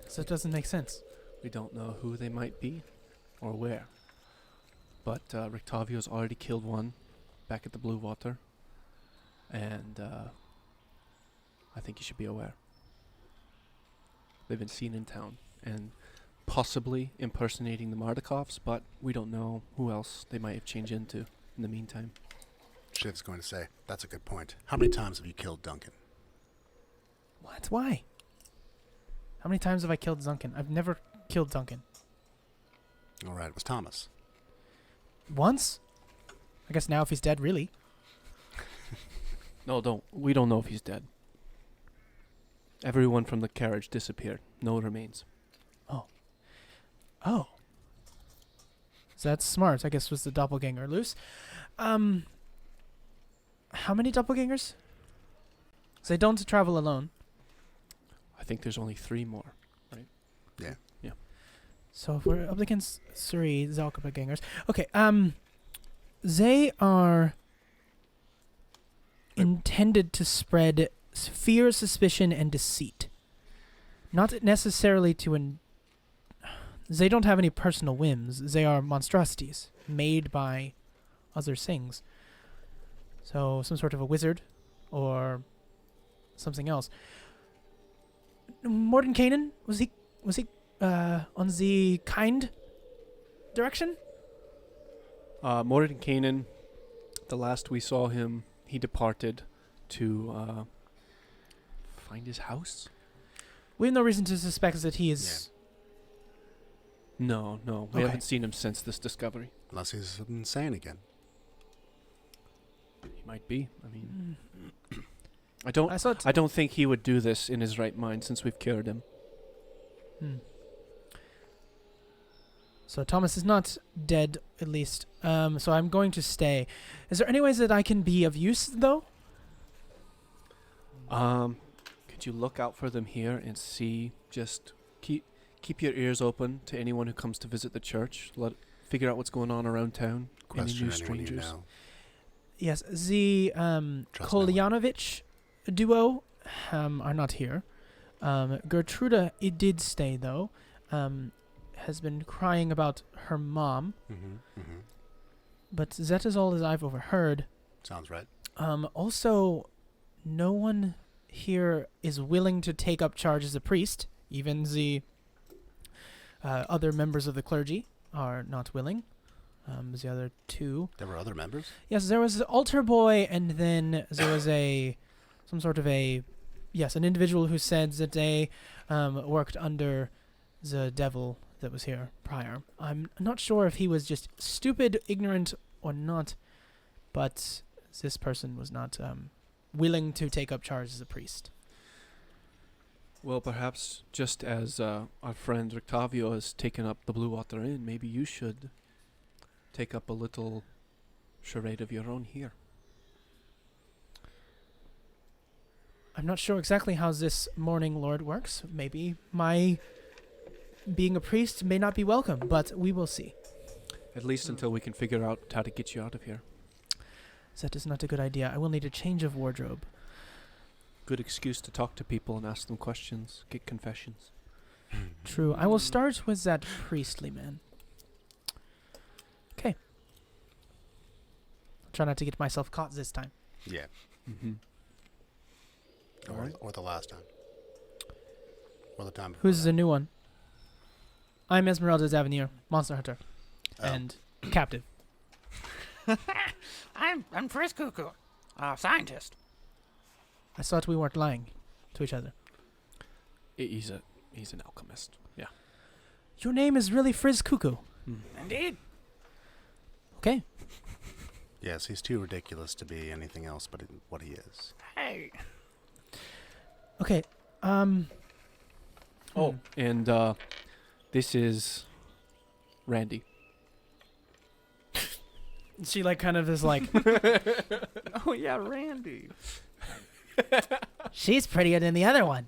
So it doesn't make sense. We don't know who they might be or where. But Rictavio's already killed one back at the Blue Water. And I think you should be aware. They've been seen in town and possibly impersonating the Mardikovs, but we don't know who else they might have changed into in the meantime. Shiv's going to say, that's a good point. How many times have you killed Duncan? What? Why? How many times have I killed Duncan? I've never killed Duncan. All right, it was Thomas. Once? I guess now if he's dead, really. No, we don't know if he's dead. Everyone from the carriage disappeared. No remains. Oh. So that's smart. I guess was the doppelganger loose. How many doppelgangers? They don't travel alone. I think there's only 3 more. Yeah. So if we're up against 3 doppelgangers. Okay, they are intended to spread fear, suspicion, and deceit. Not necessarily to they don't have any personal whims. They are monstrosities made by other things. So some sort of a wizard or something else. Mordenkainen, was he on the kind direction? Mordenkainen, the last we saw him, he departed to find his house? We have no reason to suspect that he is. No. We Okay. haven't seen him since this discovery. Unless he's insane again. He might be. I mean, I I thought. don't think he would do this in his right mind since we've cured him. So Thomas is not dead, at least. So I'm going to stay. Is there any ways that I can be of use, though? Could you look out for them here and see? Just keep your ears open to anyone who comes to visit the church. Figure out what's going on around town. Question any new anyone you strangers. know. Yes, the Trust no one. Kolyanovich duo are not here. Gertruda, it did stay, though. Has been crying about her mom, but that is all that I've overheard. Sounds right. Also, no one here is willing to take up charge as a priest. Even the other members of the clergy are not willing. The other 2. There were other members? Yes, there was the altar boy, and then there was an individual who said that they worked under the devil that was here prior. I'm not sure if he was just stupid, ignorant, or not, but this person was not willing to take up charge as a priest. Well, perhaps just as our friend Rictavio has taken up the Blue Water Inn, maybe you should take up a little charade of your own here. I'm not sure exactly how this Morning Lord works. Maybe my being a priest may not be welcome, but we will see. At least until we can figure out how to get you out of here. That is not a good idea. I will need a change of wardrobe. Good excuse to talk to people and ask them questions, get confessions. True. I will start with that priestly man. Okay. Try not to get myself caught this time. Yeah. Mm-hmm. Or the last time. Or the time before Who's that. the new one? I'm Esmeralda Davenier, monster hunter, Oh. and captive. I'm Frisk Cuckoo, scientist. I thought we weren't lying to each other. He's an alchemist. Yeah. Your name is really Frizz Cuckoo. Indeed. Okay. Yes, he's too ridiculous to be anything else but what he is. Hey. Okay. Oh, and this is Randy. She kind of is like, Oh yeah, Randy. She's prettier than the other one.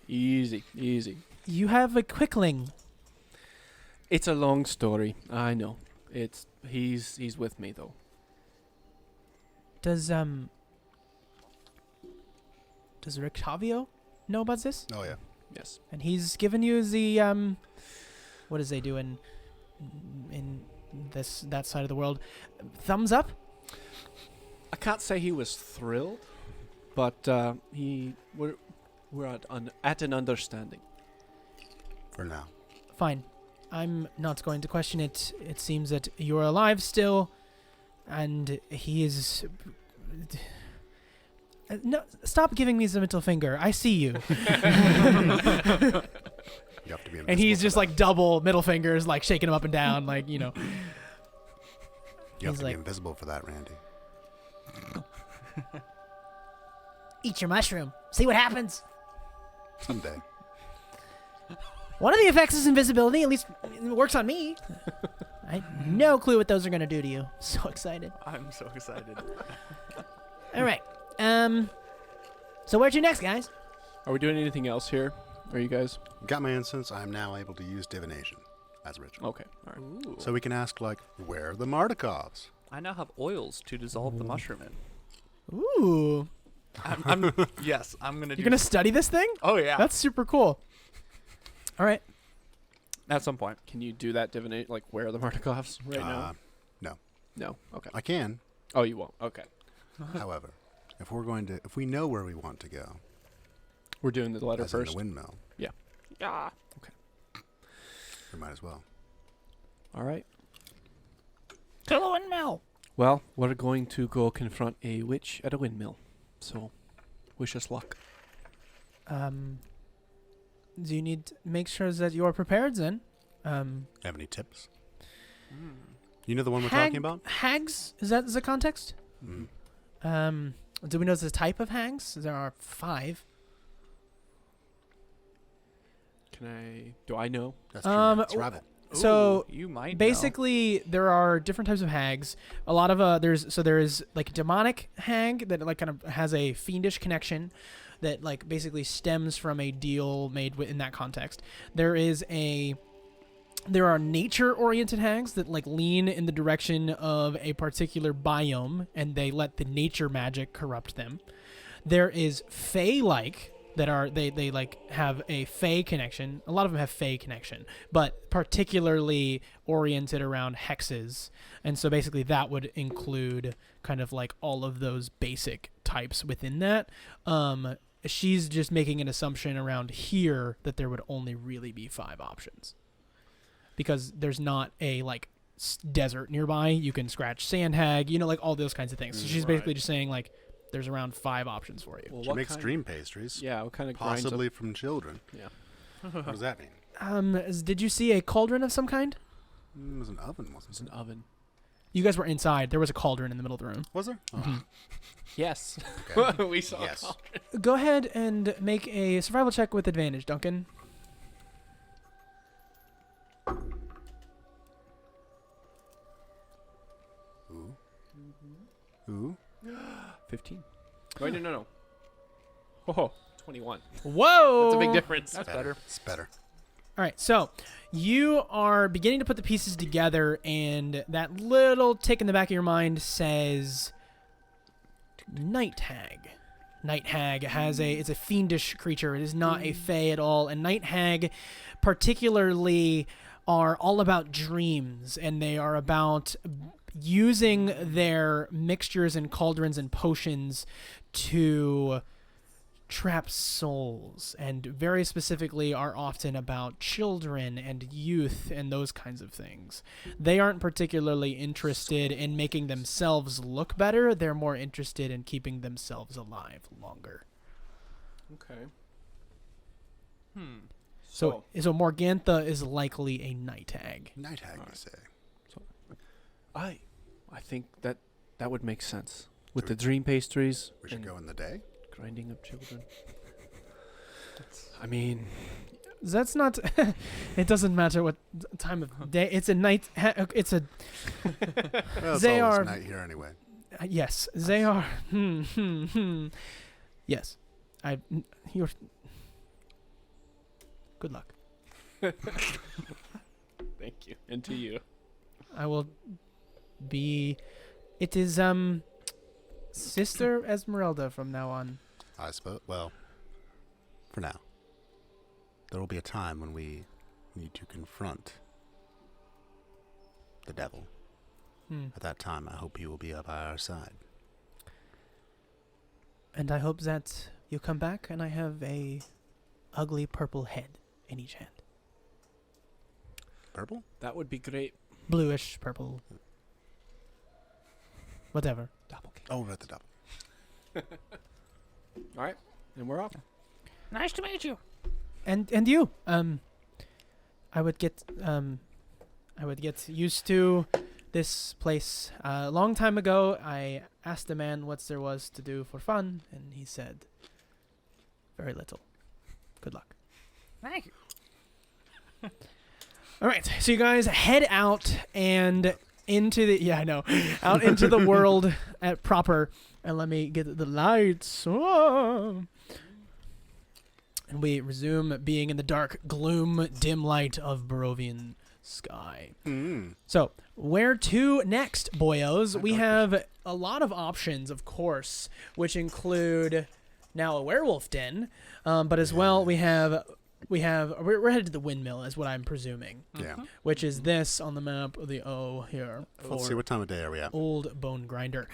Easy, easy. You have a quickling. It's a long story. I know. He's with me though. Does Rictavio know about this? Oh yeah. Yes. And he's given you the what does they do in that side of the world? Thumbs up? I can't say he was thrilled, but we're at an understanding. For now. Fine. I'm not going to question it. It seems that you're alive still, and he is. No, stop giving me the middle finger. I see you. You have to be. And he's invisible just for like double middle fingers, like shaking him up and down, like, you know. that. You have he's to like- be invisible for that, Randy. Eat your mushroom. See what happens. Someday. One of the effects is invisibility. At least it works on me. I have no clue what those are going to do to you. So excited. I'm so excited. All right. So where to next, guys? Are we doing anything else here? Are you guys? Got my instance. I am now able to use divination as a ritual. Okay. All right. Ooh. So we can ask, like, where are the Mardikovs? I now have oils to dissolve the mushroom in. Ooh. Yes, I'm gonna. You're going to study this thing? Oh yeah. That's super cool. All right. At some point. Can you do that divinate? Like, where are the Mardikovs right now? No. No. Okay. I can. Oh, you won't. Okay. However, if we know where we want to go, We're doing the letter as in first. the windmill, Yeah. we might as well. All right. To the windmill. Well, we're going to go confront a witch at a windmill. So, wish us luck. Do you need to make sure that you are prepared then? Have any tips? You know the one we're talking about? Hags? Is that the context? Mm. Do we know the type of hags? There are 5. Do I know? That's true. It's w- rival. So, Ooh, you might know. basically, there are different types of hags. A lot of there is like a demonic hag that like kind of has a fiendish connection that like basically stems from a deal made in that context. There are nature-oriented hags that like lean in the direction of a particular biome, and they let the nature magic corrupt them. There is fae-like that are they like have a fae connection. A lot of them have fae connection, but particularly oriented around hexes. And so basically that would include kind of like all of those basic types within that. She's just making an assumption around here that there would only really be 5 options. Because there's not a like desert nearby. You can scratch sand hag, like all those kinds of things. So she's basically just saying like there's around 5 options for you. Well, She makes dream pastries. Yeah, what kind of grinds up? Possibly from children. Yeah. What does that mean? Did you see a cauldron of some kind? It was an oven, wasn't It's it? an oven. You guys were inside. There was a cauldron in the middle of the room. Was there? Mm-hmm. Oh, Yes. okay. We saw Yes. Go ahead and make a survival check with advantage, Duncan. Ooh. Ooh. 15. Wait, no. Oh, 21. Whoa! That's a big difference. That's better. It's better. All right, so you are beginning to put the pieces together, and that little tick in the back of your mind says Night Hag. Night Hag it's a fiendish creature. It is not a fae at all. And Night Hag particularly are all about dreams, and they are about using their mixtures and cauldrons and potions to trap souls, and very specifically are often about children and youth and those kinds of things. They aren't particularly interested in making themselves look better. They're more interested in keeping themselves alive longer. Okay. So Morgantha is likely a night hag. Night hag, you Alright. say. I think that would make sense with the dream pastries. We should and go in the day. grinding up children. I mean, That's not. It doesn't matter what time of day. It's a night. It's a. Well, it's They always are- night here anyway. Yes, they are. Yes, you're. Good luck. Thank you. And to you. I will be. It is Sister Esmeralda from now on. I suppose. Well, for now. There will be a time when we need to confront the devil. At that time, I hope you will be by our side. And I hope that you come back and I have a ugly purple head in each hand. Purple? That would be great. Bluish, purple. Whatever. Oh, we're at the double. All right. And we're off. Nice to meet you. And you. I would get used to this place. A long time ago, I asked a man what there was to do for fun, and he said, very little. Good luck. Thank you. All right, so you guys head out and into the out into the world at proper. And let me get the lights. Oh. And we resume being in the dark, gloom, dim light of Barovian sky. So, where to next, boyos? We have a lot of options, of course, which include now a werewolf den, but as well we're headed to the Windmill, is what I'm presuming. Yeah. Which is this on the map of the here. Let's see, what time of day are we at? Old Bonegrinder.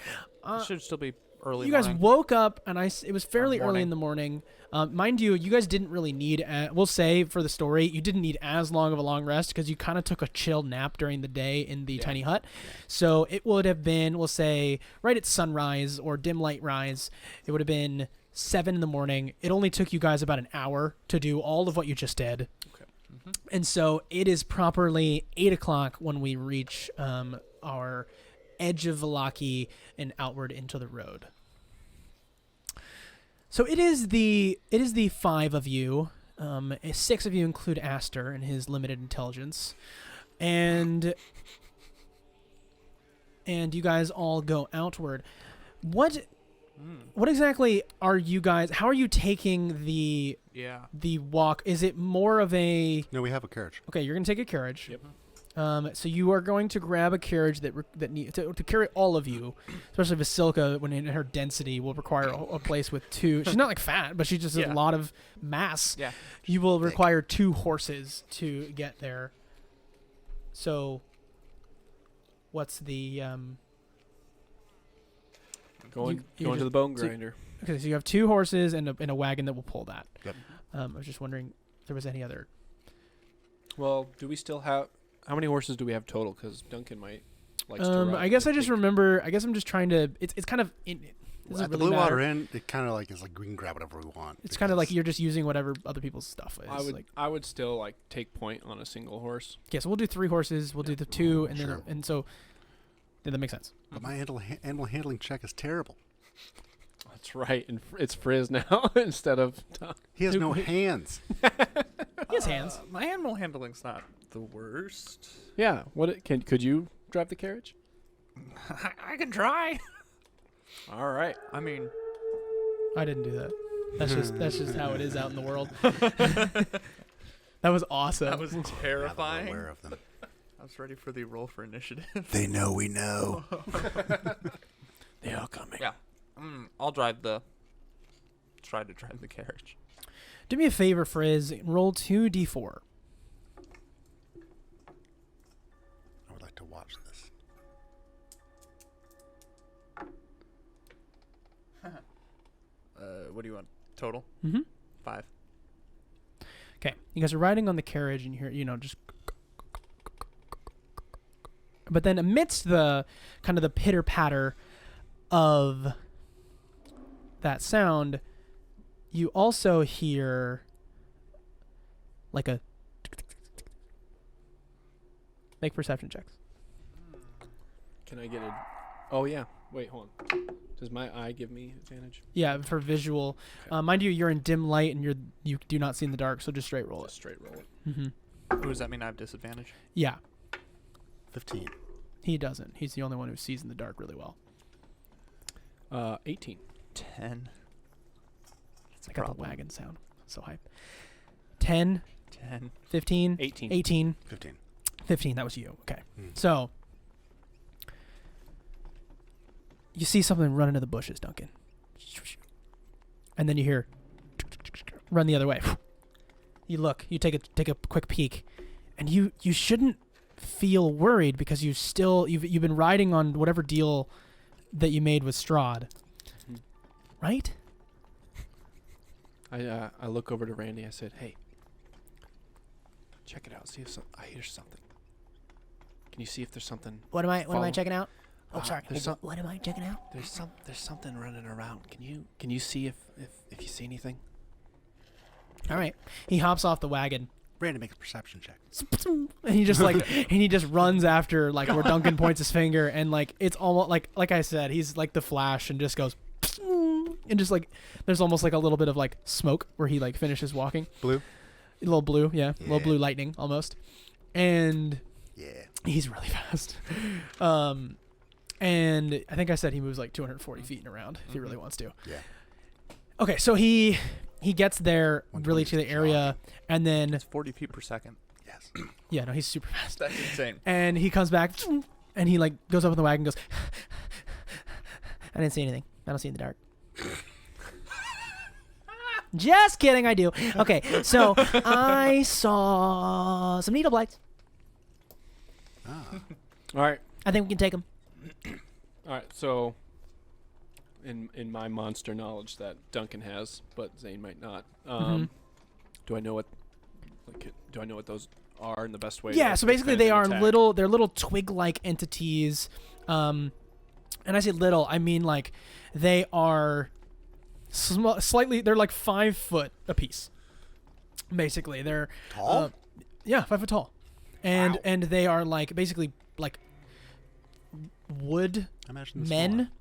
It should still be early You guys morning. woke up, and it was fairly early morning. in the morning. Mind you, you guys didn't really need, we'll say for the story, you didn't need as long of a long rest because you kind of took a chill nap during the day in the tiny hut. So it would have been, we'll say, right at sunrise or dim light rise, it would have been 7 in the morning. It only took you guys about an hour to do all of what you just did. Okay. And so it is properly 8 o'clock when we reach our edge of Vallaki and outward into the road. So it is the 5 of you. 6 of you include Aster and his limited intelligence, and you guys all go outward. What exactly are you guys? How are you taking the walk? Is it more of a? No, we have a carriage. Okay, you're gonna take a carriage. Yep. So you are going to grab a carriage that need to carry all of you, especially Vasilka, when in her density will require a place with 2. She's not like fat, but she just has a lot of mass. Yeah. You will require 2 horses to get there. So, what's the Going you to just- the bone grinder. Okay, so you have 2 horses and a wagon that will pull that. Yep. I was just wondering if there was any other. Well, do we still have? How many horses do we have total? Because Duncan might like to ride. I guess I just take- remember. I guess I'm just trying to. It's kind of. Does Well, it at the really Blue matter? Water Inn, it kind of like is like we can grab whatever we want. It's kind of like because- you're just using whatever other people's stuff is. I would still like take point on a single horse. Okay, so we'll do 3 horses. We'll do the 2, and Sure. then so. Yeah, that makes sense. But my animal handling check is terrible. That's right, and it's Frizz now instead of. He has no hands. He has hands. My animal handling's not the worst. Yeah. Could you drive the carriage? I can try. All right. I mean, I didn't do that. That's just how it is out in the world. That was awesome. that was Now that we're terrifying. aware of them. I was ready for the roll for initiative. They know we know. They are coming. Yeah. I'll try to drive the carriage. Do me a favor, Frizz. Roll 2d4. I would like to watch this. What do you want? Total? Mm-hmm. 5. Okay, you guys are riding on the carriage, and you hear, just. But then, amidst the kind of the pitter patter of that sound, you also hear like a. Make perception checks. Can I get a? Oh yeah. Wait, hold on. Does my eye give me advantage? Yeah, for visual. Okay. Mind you, you're in dim light, and you do not see in the dark, so just straight roll Just it. straight roll it. Mm-hmm. Does that mean I have disadvantage? Yeah, 15. he doesn't. He's the only one who sees in the dark really well. 18. 10. That's a I got the problem. wagon sound. So hype. 10, 10. 15, 18. 18, 15. 15. That was you. Okay. Hmm. So you see something run into the bushes, Duncan. And then you hear run the other way. You look, you take a quick peek, and you shouldn't feel worried because you've been riding on whatever deal that you made with Strahd. Mhm. Right? I look over to Randy. I said, "Hey, check it out. See if I hear something. Can you see if there's something? What am I Follow. checking out? Oh, sorry. There's some- What am I checking out? There's something running around. Can you see if you see anything?" All right. He hops off the wagon. Brandon, make a perception check. And he just runs after like where Duncan points his finger, and like it's almost like I said, he's like the Flash and just goes and just like there's almost like a little bit of like smoke where he like finishes walking. Blue? A little blue, yeah. A little Yeah. blue lightning almost. And Yeah. he's really fast. And I think I said he moves like 240 feet and around if he really wants to. Yeah. Okay, so he gets there really to the 120 area, and then It's 40 feet per second. Yes. yeah, no, he's super fast. That's insane. And he comes back, and he like goes up in the wagon, and goes. I didn't see anything. I don't see in the dark. Just kidding, I do. Okay, so I saw some needle blights. Ah. All right. I think we can take them. All right. So, in my monster knowledge that Duncan has, but Zane might not. Mhm. Do I know what? Do I know what those are and the best way? Yeah, to so basically defend they and are attack? they're little twig-like entities. And I say little, I mean like they are slightly, they're like 5 foot apiece. Basically, they're Tall? yeah, 5 foot tall. And Wow. and they are like basically like wood I imagine this men,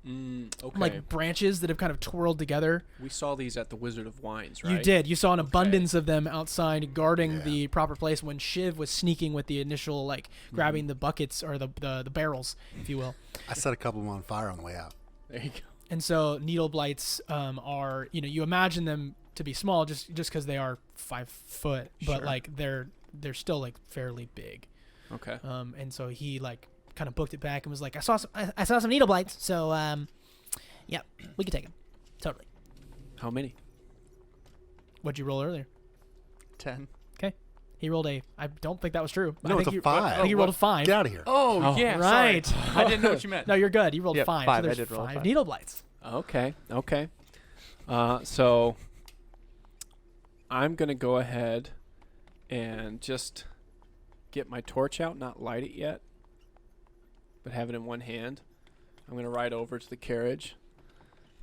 Okay. like branches that have kind of twirled together. We saw these at the Wizard of Wines, right? You did. You saw an abundance of them outside guarding Yeah. the proper place when Shiv was sneaking with the initial, like, grabbing the buckets or the barrels, if you will. I set a couple of them on fire on the way out. There you go. And so needle blights are, you imagine them to be small just because they are 5 foot, but, Sure. like, they're still, like, fairly big. Okay. And so he, like, kind of booked it back and was like, I saw some needle blights, so, yeah, we can take them. Totally. How many? What'd you roll earlier? 10. He rolled I don't think that was true. No, I it's think a 5. I think he rolled a 5. Get out of here. Oh, yeah. right. Sorry. I didn't know what you meant. No, you're good. You rolled Yep, 5. 5. So I there's did roll a 5 5. needle blights. Okay. So I'm gonna go ahead and just get my torch out, not light it yet, but have it in one hand. I'm gonna ride over to the carriage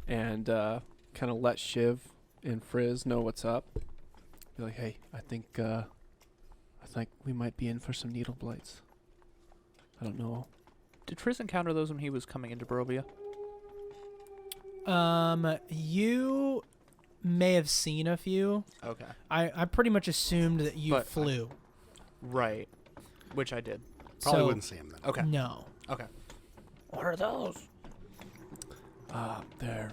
and kind of let Shiv and Frizz know what's up. Be like, hey, I think we might be in for some needle blights. I don't know. Did Frizz encounter those when he was coming into Barovia? You may have seen a few. Okay. I pretty much assumed that you But- flew. Right. Which I did. Probably so, wouldn't see him then. Okay. No. Okay. What are those? They're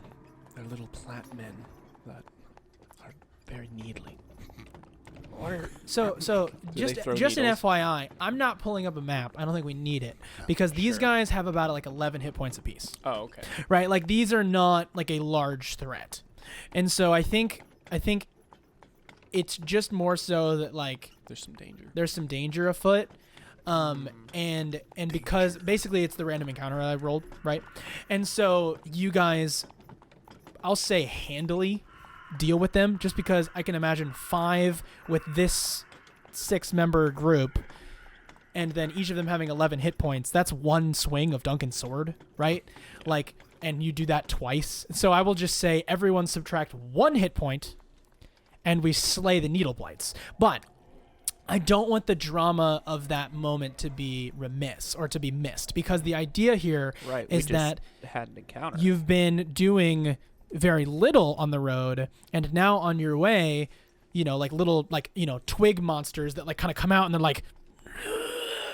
little plant men that are very needly. What are So they just throw an needles? FYI, I'm not pulling up a map. I don't think we need it because these Sure. guys have about like 11 hit points apiece. Oh, okay. Right? Like these are not like a large threat. And so I think it's just more so that like There's some danger. there's some danger afoot. And because basically it's the random encounter I rolled, right? And so you guys, I'll say handily deal with them just because I can imagine 5 with this 6-member group and then each of them having 11 hit points. That's one swing of Duncan's sword, right? Like, and you do that twice. So I will just say everyone subtract 1 hit point and we slay the needle blights. But I don't want the drama of that moment to be remiss or to be missed because the idea here Right. is we just that had an encounter. you've been doing very little on the road and now on your way, like little, like, twig monsters that like kind of come out and they're like,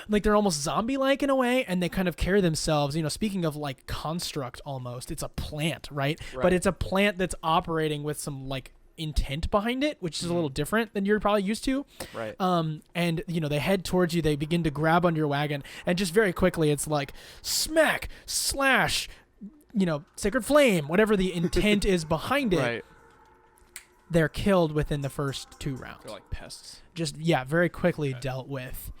like they're almost zombie-like in a way, and they kind of carry themselves. Speaking of like construct, almost it's a plant, right? But it's a plant that's operating with some like intent behind it, which is a little different than you're probably used to. Right. And they head towards you. They begin to grab onto your wagon, and just very quickly, it's like smack, slash, sacred flame, whatever the intent is behind it. Right. They're killed within the first 2 rounds. They're like pests. Just very quickly dealt with.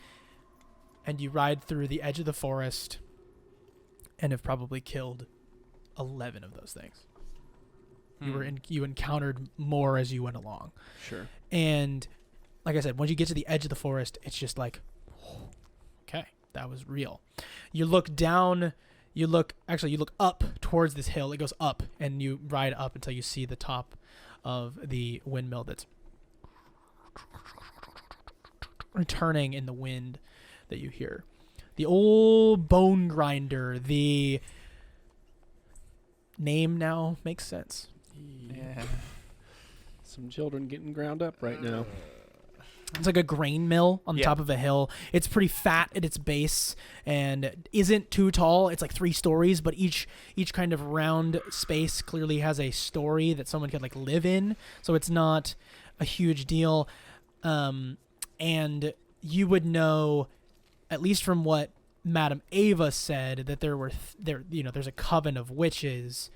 And you ride through the edge of the forest, and have probably killed 11 of those things. You encountered more as you went along. Sure. And like I said, once you get to the edge of the forest, it's just like, okay, that was real. You look down, you look up towards this hill. It goes up, and you ride up until you see the top of the windmill that's returning in the wind that you hear. The Old Bonegrinder, the name now makes sense. Yeah. Some children getting ground up right now. It's like a grain mill on the Yeah. top of a hill. It's pretty fat at its base and isn't too tall. It's like 3 stories, but each kind of round space clearly has a story that someone could like live in. So it's not a huge deal. And you would know, at least from what Madame Ava said, that there's a coven of witches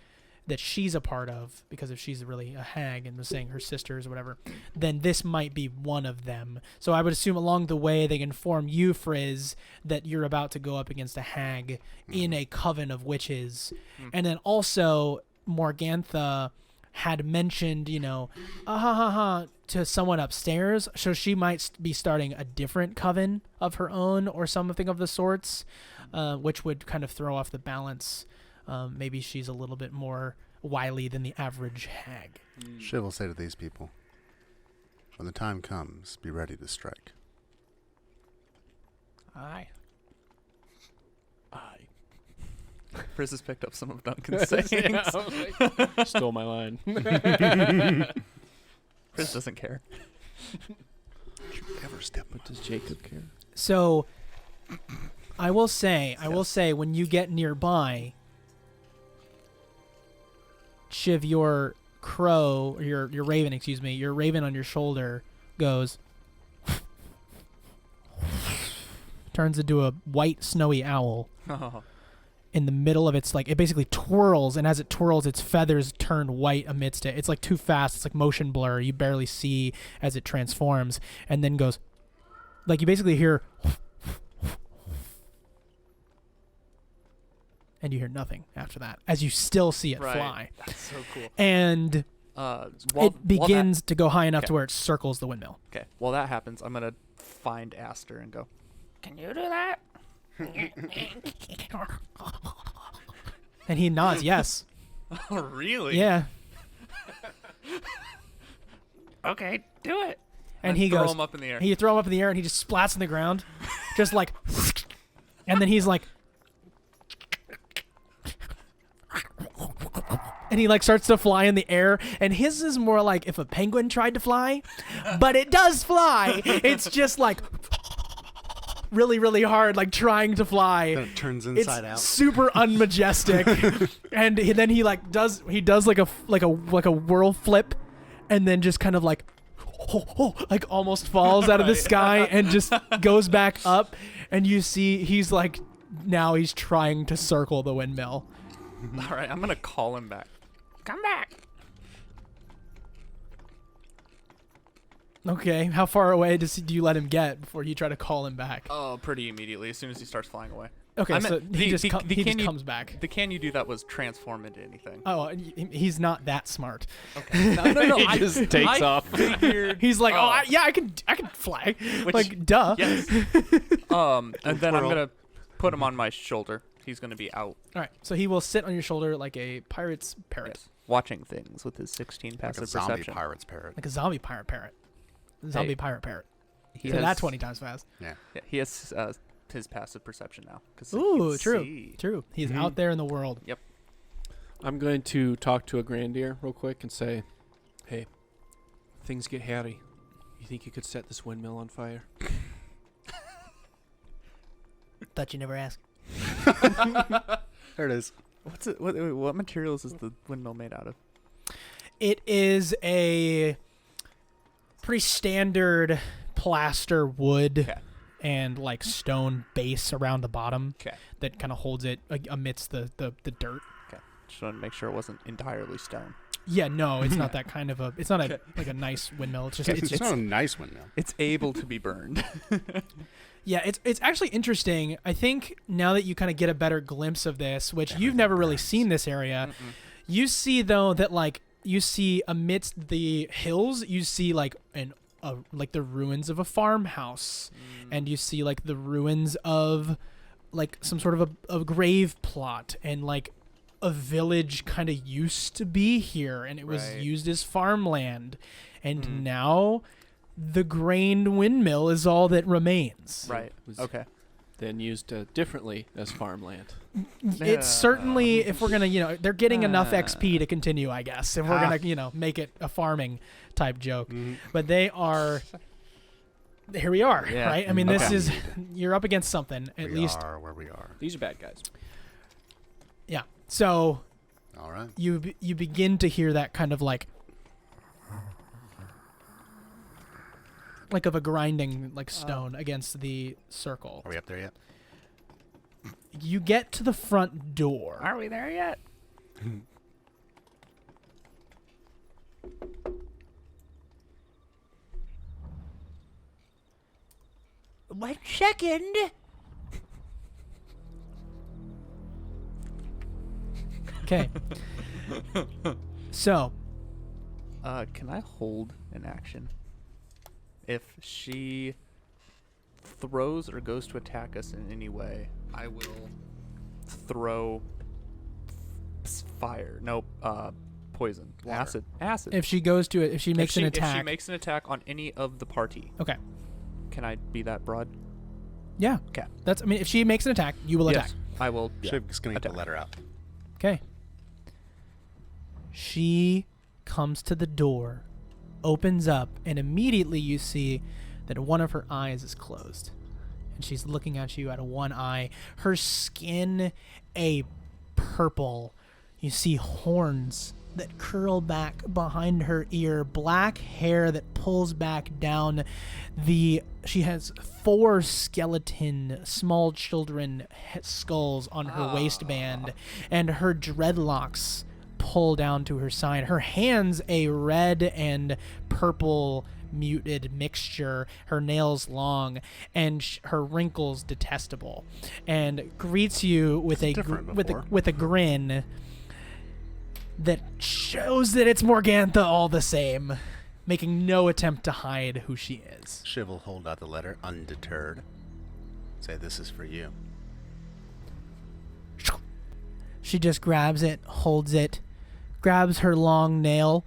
that she's a part of, because if she's really a hag and was saying her sisters or whatever, then this might be one of them. So I would assume along the way they inform you, Frizz, that you're about to go up against a hag in a coven of witches. And then also Morgantha had mentioned, to someone upstairs, so she might be starting a different coven of her own or something of the sorts, which would kind of throw off the balance. Maybe she's a little bit more wily than the average hag. Shiv will say to these people, when the time comes, be ready to strike. Aye. Chris has picked up some of Duncan's sayings. Stole my line. Chris doesn't care. Ever step But does Jacob care? So I will say, when you get nearby, Shiv, your crow, or your raven, your raven on your shoulder goes, turns into a white snowy owl in the middle of its, like, it basically twirls, and as it twirls, its feathers turn white amidst it. It's like too fast. It's like motion blur. You barely see as it transforms, and then goes, like, you basically hear, and you hear nothing after that, as you still see it fly. That's so cool. And it begins to go high enough to where it circles the windmill. Okay. While that happens, I'm gonna find Aster and go. Can you do that? And he nods, yes. Oh, really? Yeah. Okay, do it. And he throw goes, him up in the air. you throw him up in the air, and he just splats on the ground, just like, and then he's like, and he like starts to fly in the air, and his is more like if a penguin tried to fly, but it does fly. It's just like really, really hard, like trying to fly. Then it turns It's inside out. super unmajestic, and then he does like a whirl flip, and then just kind of like like almost falls out of the sky and just goes back up, and you see he's like, now he's trying to circle the windmill. All right, I'm gonna call him back. Come back. Okay, how far away do you let him get before you try to call him back? Oh, pretty immediately as soon as he starts flying away. Okay, I meant so he just can you- comes back. The can you do that was transform into anything. Oh, he's not that smart. Okay. No. He just takes off. Figured, He's like, Oh. I can fly. Which- Like, duh. yes. And then I'm twirl. gonna put him on my shoulder. He's gonna be out. All right, so he will sit on your shoulder like a pirate's parrot, Yes. Watching things with his 16 Like passive a zombie perception. pirate's parrot. like a zombie pirate parrot. Zombie pirate parrot. He Say has, that 20 times fast. Yeah. Yeah, he has his passive perception now. 'Cause he Ooh, can true. see. True. He's Mhm. out there in the world. I'm going to talk to a Grandier real quick and say, hey, things get hairy. You think you could set this windmill on fire? Thought you never asked. There it is. What's it? What materials is the windmill made out of? It is a pretty standard plaster wood Okay. and like stone base around the bottom Okay. that kind of holds it amidst the dirt. Okay. Just wanted to make sure it wasn't entirely stone. Yeah, no, it's not that kind of a. It's not a like a nice windmill. It's just Okay. it's It's not a nice one now. It's able to be burned. yeah. It's actually interesting. I think now that you kind of get a better glimpse of this, which you've never really seen this area, you see though that like you see amidst the hills, you see like like the ruins of a farmhouse, and you see like the ruins of like some sort of a grave plot, and like a village kind of used to be here, and it was Right. used as farmland, and now the grain windmill is all that remains. Right. Was Okay. then used differently as farmland. It's certainly, if we're gonna, they're getting enough XP to continue, I guess, if we're gonna, make it a farming type joke. But they are. Here we are, Yeah. right? I mean, this Okay. is you're up against something at We least. are where we are. These are bad guys. Yeah. So All right. you begin to hear that kind of like of a grinding like stone against the circle. Are we up there yet? You get to the front door. Are we there yet? 1 second. Okay. So Can I hold an action? If she throws or goes to attack us in any way, I will throw fire. Nope. Poison. Water. Acid. if she goes to it, if she makes an If she attack, makes an attack on any of the party, okay. can I be that broad? Yeah. Okay. That's. I mean, if she makes an attack, you will attack. Yes. I will. Yeah. Shiv's gonna get the Attack. letter out. Okay. She comes to the door, opens up, and immediately you see that one of her eyes is closed. And she's looking at you out of one eye. Her skin a purple. You see horns that curl back behind her ear, black hair that pulls back down. She has 4 skeleton small children skulls on her waistband, and her dreadlocks pull down to her side. Her hands a red and purple muted mixture, her nails long, and her wrinkles detestable, and greets you with a different with a grin that shows that it's Morgantha all the same, making no attempt to hide who she is. Shiv will hold out the letter undeterred. Say, this is for you. She just grabs it, holds it, grabs her long nail,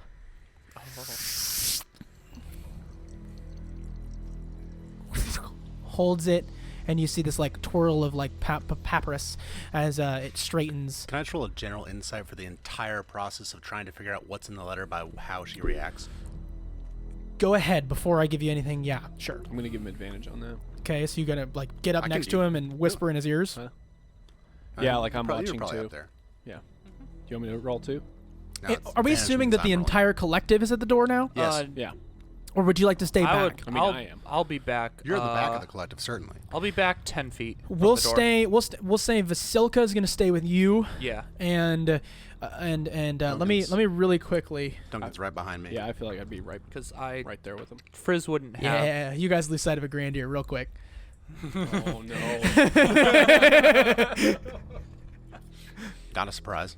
holds it, and you see this like twirl of like papyrus as it straightens. Can I just roll a general insight for the entire process of trying to figure out what's in the letter by how she reacts? Go ahead before I give you anything. Yeah, sure. I'm gonna give him advantage on that. Okay, so you gotta like get up I next can to do- him and whisper in his ears. Huh? Yeah, like I'm Probably- watching you're probably too. up there. Yeah. Do you want me to roll too? No, Eh, it's are we advantage assuming means that the I'm rolling. entire collective is at the door now? Yes. Yeah. Or would you like to stay I back? would. I mean, I'll, I am. I'll be back. You're at the back of the collective, certainly. I'll be back 10 feet. from We'll the door. stay. We'll say Vasilka is gonna stay with you, Yeah. and let me really quickly. Duncan's right behind me. Yeah, I feel like I'd be right Because I right there with him. Frizz wouldn't have. Yeah, you guys lose sight of a grandeur real quick. Oh no. Got a surprise.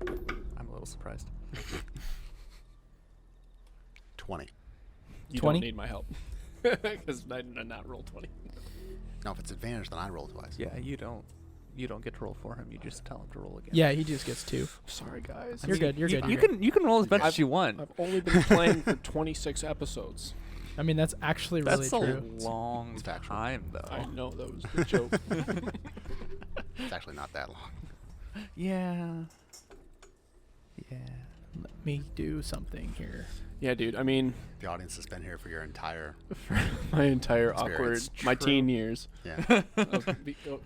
I'm a little surprised. 20. You 20? don't need my help. Because I did not roll 20. Now, if it's advantage, then I roll twice. Yeah, you don't get to roll for him. You just tell him to roll again. Yeah, he just gets 2. Sorry, guys. You're good. You're good. You You're good. can roll as much as you want. I've only been playing for 26 episodes. I mean, that's actually really That's true. a long It's factual. time, though. I know that was the joke. It's actually not that long. Yeah. Yeah. Let me do something here. Yeah, dude. I mean, The audience has been here for your entire. my entire awkward, Experience. my True. teen years Yeah.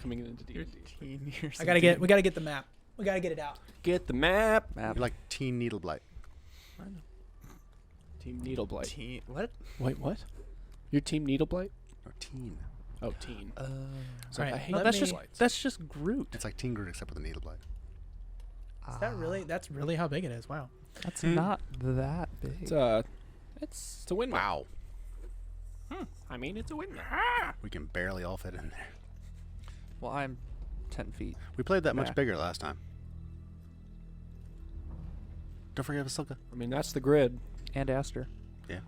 coming into D&D. Teen years. We gotta get the map. We gotta get it out. Get the map. You're like Teen Needle Blight. Team Needle Blight. Teen. What? Wait, what? Your team Needle Blight? Or Teen. Oh, teen. It's Alright, I hate let that's me- just blights. that's just Groot. It's like Teen Groot except with a needle blight. Is that really? That's really how big it is. Wow. That's not that big. It's a windmill. Wow. I mean, it's a windmill. We can barely all fit in there. Well, I'm 10 feet. We played that much Back. bigger last time. Don't forget Vasilka. I mean, that's the grid. And Aster. Yeah.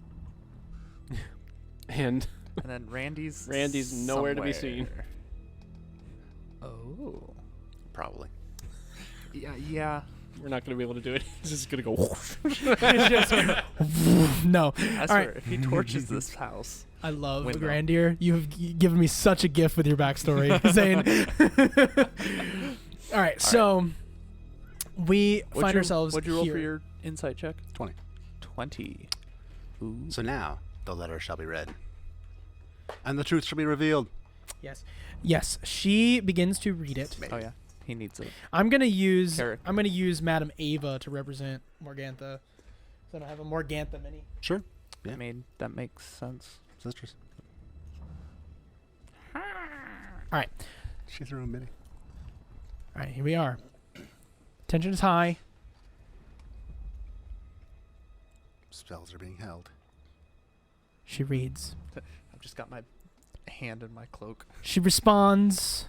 And And then Randy's nowhere to be seen. somewhere. Oh. Probably. Yeah. we're not going to be able to do it. It's just going to go. No. I All swear, right. if he torches this house. I love Windmill. Grandier. You've given me such a gift with your backstory, Zane. All right, so we find ourselves What'd you roll here. for your insight check? 20. 20. Ooh. So now, the letter shall be read. And the truth shall be revealed. Yes, she begins to read it. Oh yeah, he needs it. I'm gonna use Character. Madam Ava to represent Morgantha. So I don't have a Morgantha mini. Sure. Yeah. I mean, that makes sense. Sisters. All right, She's her own mini. all right, here we are. Tension is high. Spells are being held. She reads. I've just got my hand in my cloak. She responds.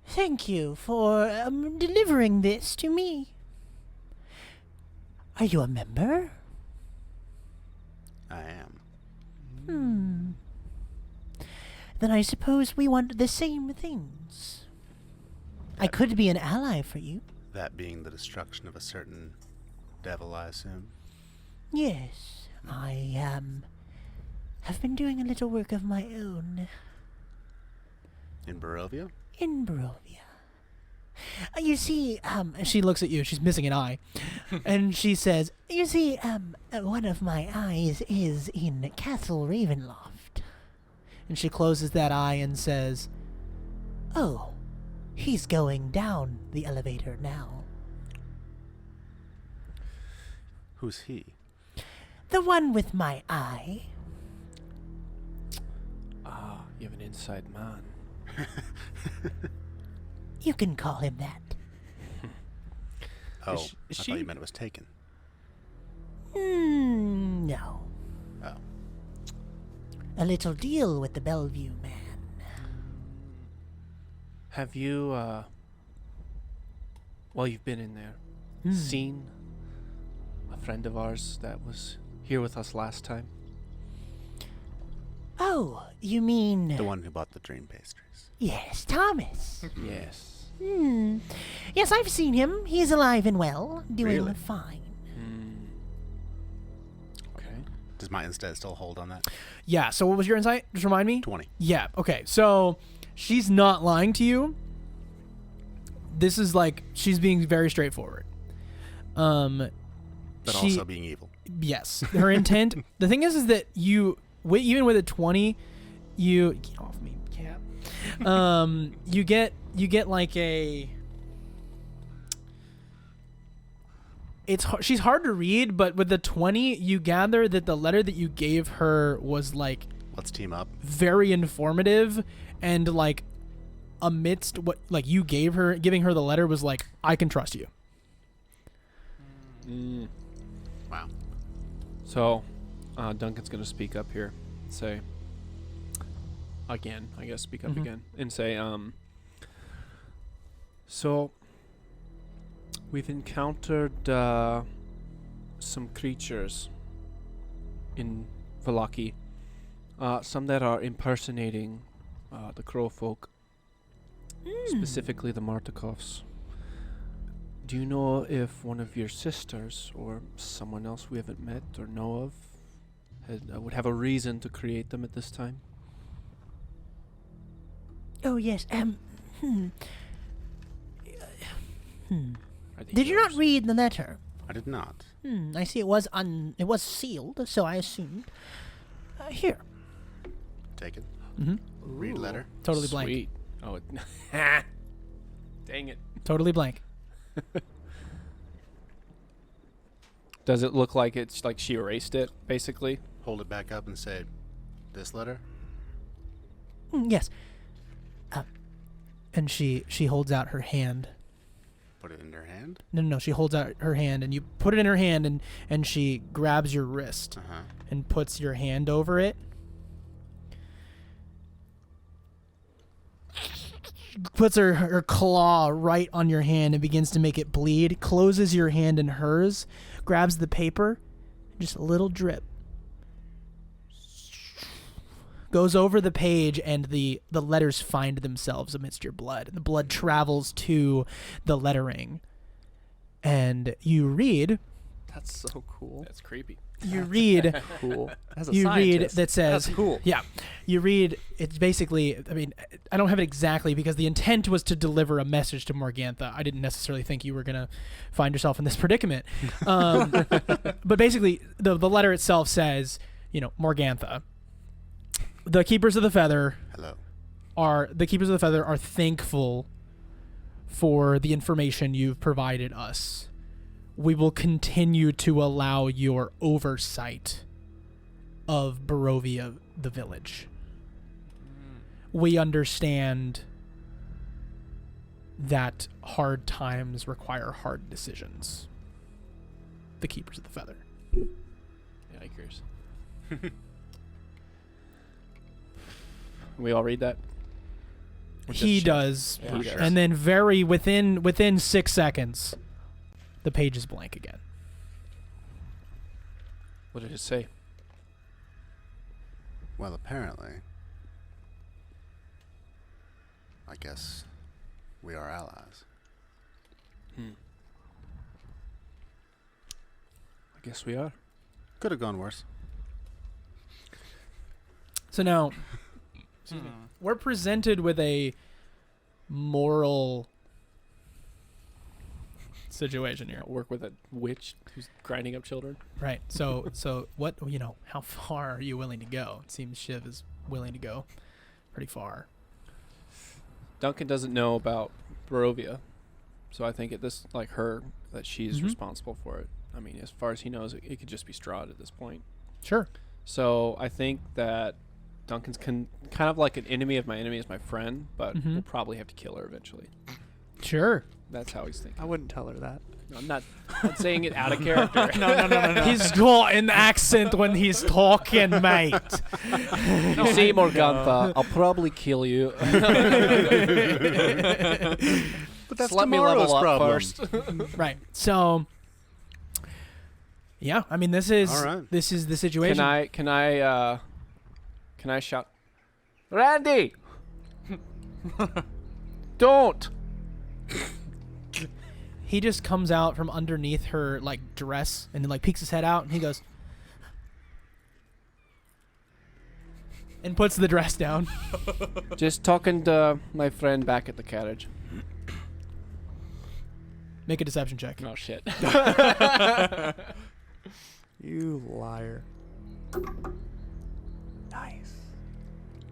Thank you for delivering this to me. Are you a member? I am. Then I suppose we want the same things. I could be an ally for you. That being the destruction of a certain devil, I assume. Yes, I have been doing a little work of my own In Barovia? in Barovia. You see, She looks at you. She's missing an eye. And she says, you see, one of my eyes is in Castle Ravenloft. and she closes that eye and says, Oh, he's going down the elevator now. Who's he? The one with my eye. Ah, you have an inside man. You can call him that. Oh, Is I she- thought you meant it was taken. No. Oh. A little deal with the Bellevue man. Have you, while you've been in there, seen a friend of ours that was here with us last time? Oh, you mean... The one who bought the dream pastries. Yes, Thomas. Yes. Yes, I've seen him. He's alive and well, doing Really? fine. Okay. Does my instead still hold on that? yeah, so what was your insight? Just remind me. 20. Yeah, okay. So she's not lying to you. This is like, she's being very straightforward. But she- also being evil. Yes. Her intent, the thing is that you, even with a 20, you, get off me, cat. You get like a, she's hard to read, but with the 20, you gather that the letter that you gave her was like Let's team up. very informative, and like amidst what like you giving her the letter was like, I can trust you. Wow. So, Duncan's going to speak up here and say, again, I guess speak up again, and say, so, we've encountered some creatures in Valaki, some that are impersonating the Crow folk, specifically the Martikovs. Do you know if one of your sisters or someone else we haven't met or know of would have a reason to create them at this time? Oh, yes, Are they Did you not yours? read the letter? I did not. I see it was sealed, so I assumed. Here. Take it. Mhm. Read letter. Totally blank. Sweet. Oh, dang it. Totally blank. Does it look like it's like she erased it, basically? Hold it back up and say, this letter? Yes. And she holds out her hand. Put it in her hand? No, she holds out her hand, and you put it in her hand, and she grabs your wrist Uh-huh. and puts your hand over it. Puts her claw right on your hand and begins to make it bleed, closes your hand in hers, grabs the paper, just a little drip. Goes over the page, and the letters find themselves amidst your blood. The blood travels to the lettering. And you read, That's so cool. That's creepy. you read, Cool. As a you read scientist, that says, that's cool. yeah, you read, it's basically, I mean, I don't have it exactly because the intent was to deliver a message to Morgantha. I didn't necessarily think you were going to find yourself in this predicament. But basically, the letter itself says, Morgantha, the Keepers of the Feather Hello. are thankful for the information you've provided us. We will continue to allow your oversight of Barovia, the village. We understand that hard times require hard decisions. The Keepers of the Feather. Yikers. We all read that? Or just He Shiv? does. Yeah, he does. And then within 6 seconds, the page is blank again. What did it say? Well, apparently, I guess we are allies. I guess we are. Could have gone worse. So now, we're presented with a moral situation here. Work with a witch who's grinding up children. Right. So what, how far are you willing to go? It seems Shiv is willing to go pretty far. Duncan doesn't know about Barovia, so I think that she's Mhm. responsible for it. I mean, as far as he knows, it could just be Strahd at this point. Sure. So I think that Duncan's kind of like an enemy of my enemy is my friend, but Mhm. we'll probably have to kill her eventually. Sure. That's how he's thinking. I wouldn't tell her that. No, I'm not saying it out of character. No. He's got an accent when he's talking, mate. You see, Morgantha, I'll probably kill you. But that's Just let me tomorrow's level up problem. first. Right. So, yeah, I mean, this is All right. the situation. Can I shout, Randy? Don't. He just comes out from underneath her dress and then peeks his head out and he goes and puts the dress down. Just talking to my friend back at the carriage. Make a deception check. Oh shit. You liar. Nice.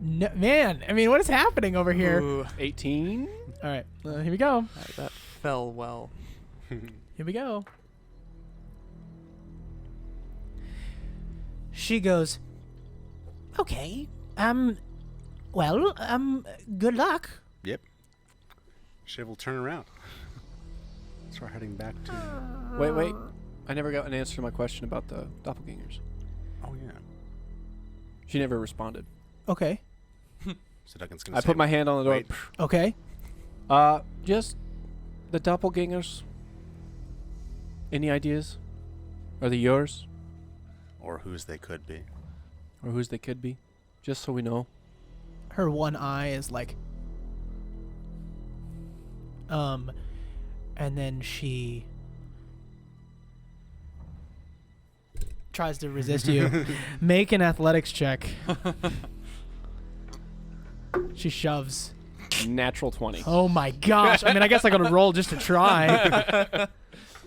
No, man, I mean, what is happening over here? Ooh, 18. All right, here we go. that fell well. Here we go. She goes, Okay. Well, good luck. Yep. Shiv will turn around. Start heading back to... Wait. I never got an answer to my question about the doppelgangers. Oh, yeah. She never responded. okay, So Duncan's going I to put my hand on the door. Wait. okay. Just the doppelgangers. Any ideas? Are they yours? Or whose they could be. Or whose they could be? Just so we know. Her one eye is and then she tries to resist you. Make an athletics check. She shoves. Natural 20. Oh my gosh. I mean, I guess I gotta roll just to try.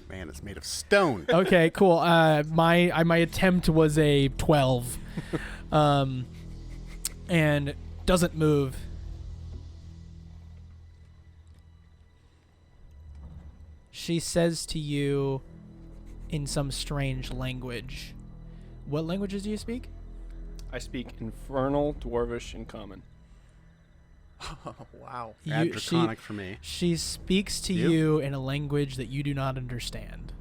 Man, it's made of stone. Okay, cool. My attempt was a 12. And doesn't move. She says to you in some strange language. What languages do you speak? I speak Infernal, Dwarvish, and Common. Wow. Add Draconic for me. She speaks to You? you in a language that you do not understand,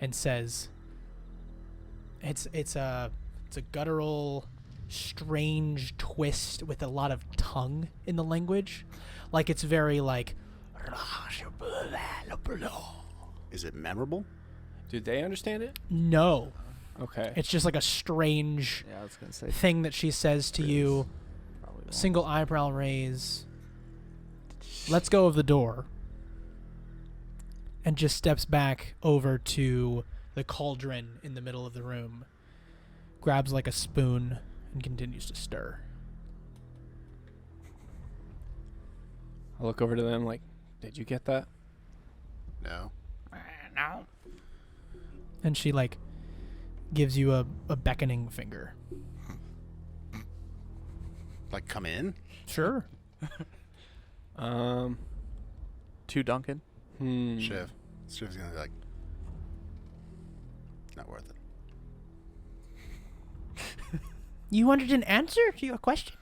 and says, "It's a guttural, strange twist with a lot of tongue in the language, like it's very like." Is it memorable? Do they understand it? No, Okay. it's just like a strange Yeah, I was gonna say thing that she says to you. probably won't. Single eyebrow raise. Lets go of the door. And just steps back over to the cauldron in the middle of the room. Grabs like a spoon and continues to stir. I look over to them like, did you get that? No. No. And she like gives you a beckoning finger. Like, come in? Sure. Um. To Duncan. Shiv. Shiv's gonna be like, not worth it. You wanted an answer to your question?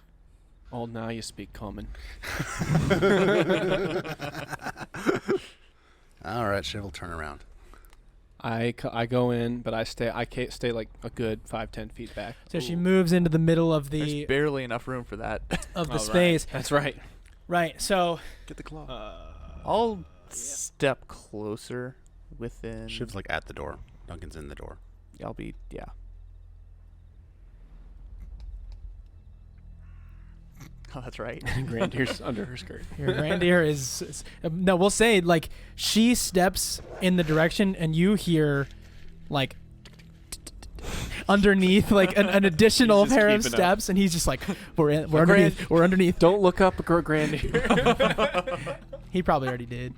Oh, now you speak Common. All right, Shiv will turn around. I go in, but I can't stay like a good 5-10 feet back. So she moves into the middle of There's the barely enough room for that. of the Oh, right. space. That's right. Right. So Get the claw. I'll step closer within. Shiv's like at the door. Duncan's in the door. I'll be yeah. Oh, that's right. Grandir's under her skirt. your Grandir is no, we'll say like she steps in the direction and you hear like underneath like an additional He's just pair of keeping up. steps and he's just like we're underneath. We're underneath. Don't look up, Grandir. He probably already did.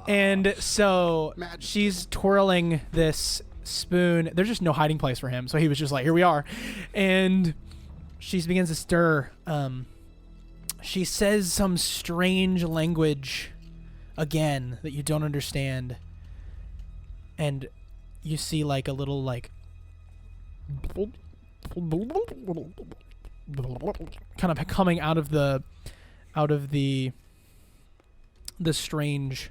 And so Magic. she's twirling this spoon. There's just no hiding place for him. So he was just like, here we are. And she begins to stir. She says some strange language again that you don't understand. And you see like a little like kind of coming out of the strange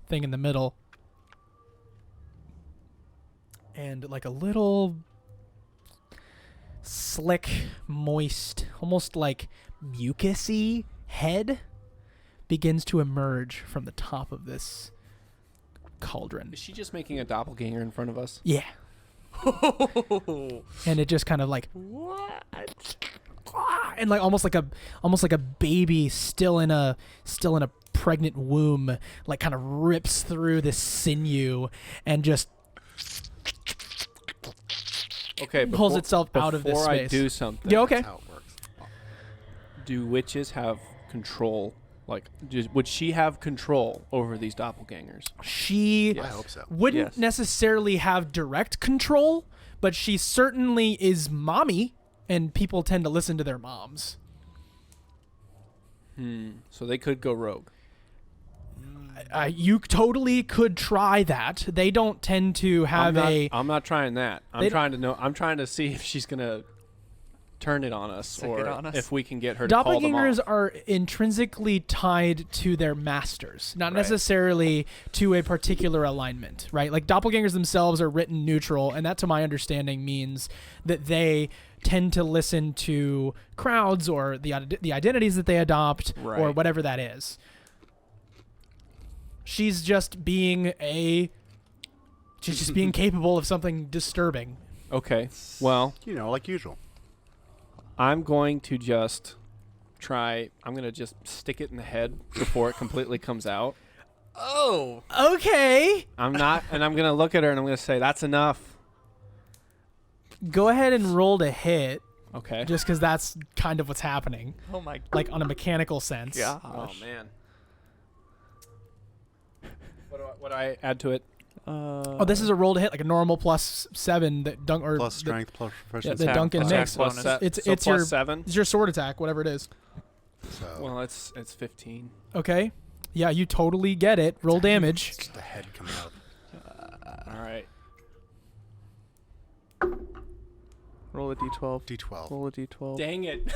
thing in the middle, and like a little slick, moist, almost like mucusy head begins to emerge from the top of this cauldron. Is she just making a doppelganger in front of us? Yeah. And it just kind of like and like almost like a baby still in a pregnant womb, like kind of rips through this sinew and just Okay, pulls itself out of this Before I space. do something, Yeah, okay. That's how it works. do witches have control? Like, would she have control over these doppelgangers? She Yes. I hope so. wouldn't Yes. necessarily have direct control, but she certainly is mommy, and people tend to listen to their moms. So they could go rogue. You totally could try that. They don't tend to have I'm not trying that. They I'm trying to see if she's gonna turn it on us, Sick or it on us. if we can get her to call them doppelgangers off. are intrinsically tied to their masters, not Right. necessarily to a particular alignment, right? Like doppelgangers themselves are written neutral, and that to my understanding means that they tend to listen to crowds or the identities that they adopt or Right. whatever that is. She's just being capable of something disturbing. Okay. Well, You know, like usual. I'm going to just try. I'm gonna just stick it in the head before it completely comes out. Oh. Okay, I'm gonna look at her and I'm gonna say, "That's enough." go ahead and roll to hit. Okay. just because that's kind of what's happening, Oh my. like on a mechanical sense. Gosh. Oh man. What do I add to it? Oh, this is a roll to hit, like a normal +7 that Plus strength, plus the proficiency. Duncan plus makes. attack bonus. It's so it's plus your 7. it's your sword attack, whatever it is. So Well, it's 15. Okay. Yeah, you totally get it. Roll damage. it's just the head coming out. All right. Roll a d12. D12. Roll a d12. Dang it!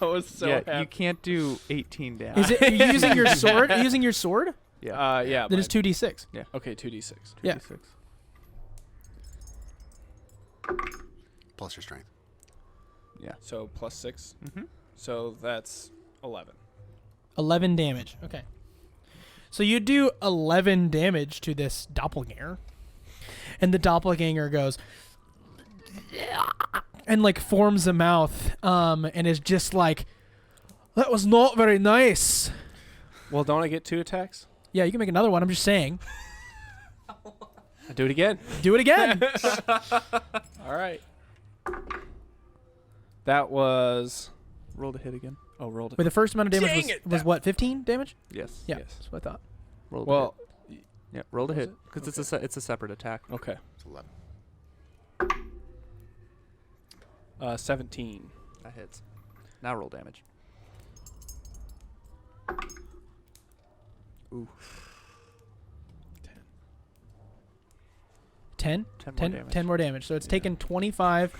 I was so yeah, happy. you can't do 18 damage. Is it are you using your sword? Are you using your sword? Yeah. Yeah. Then it's 2d6. Okay, 2d6. Yeah. 2d6. Plus your strength. Yeah. So plus 6. Mm-hmm. So that's 11. 11 damage. Okay. So you do 11 damage to this doppelganger. And the doppelganger goes and like forms a mouth and is just like, that was not very nice. Well, don't I get 2 attacks? Yeah, you can make another one. I'm just saying. I do it again. Do it again. All right. That was. Roll to hit again. Oh, rolled it. Wait, the first amount of damage Dang was, it, was that- what, 15 damage? Yes. Yeah, Yes. that's what I thought. Roll to Well, hit. Yeah. Roll to was hit it? because it's a separate attack. okay. It's 11. 17. That hits. Now roll damage. Ooh. 10? 10 more 10, damage. 10 more damage. So it's Yeah. taken 25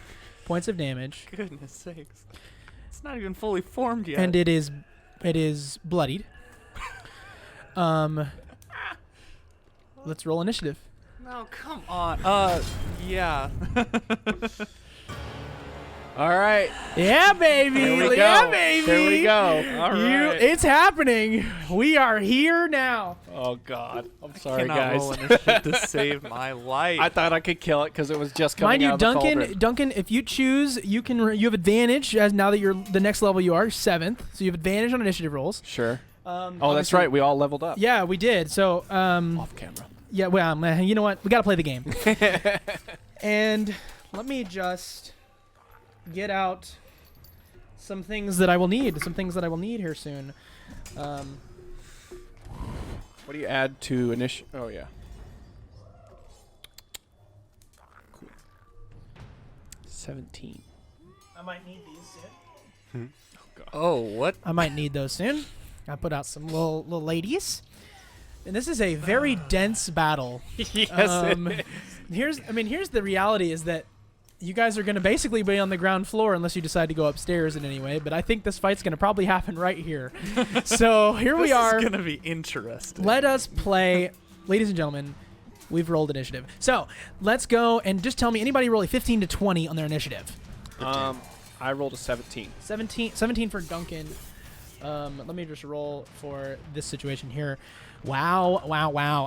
points of damage. Goodness sakes. It's not even fully formed yet. And it is bloodied. Let's roll initiative. No, come on. Yeah. All right. Yeah, baby. There we yeah, go. baby. There we go. All right. It's happening. We are here now. Oh God. I'm sorry, Cannot guys. roll initiative to save my life. I thought I could kill it because it was just coming Mind you, out of the Duncan. cauldron. Duncan, if you choose, you have advantage as now that you're the next level. You are 7th, so you have advantage on initiative rolls. Sure. Oh, that's Obviously- right. We all leveled up. Yeah, we did. So, Off camera. yeah. Well, you know what? We got to play the game. And let me just get out some things that I will need. Some things that I will need here soon. What do you add to initial? Oh yeah. Cool. 17. I might need these soon. Oh, what? I might need those soon. I put out some little ladies. And this is a very dense battle. Yes. Here's the reality is that you guys are going to basically be on the ground floor unless you decide to go upstairs in any way, but I think this fight's going to probably happen right here. So here we are. This is going to be interesting. Let us play. Ladies and gentlemen, we've rolled initiative. So let's go and just tell me anybody roll a 15 to 20 on their initiative. I rolled a 17. 17 for Duncan. Let me just roll for this situation here. Wow.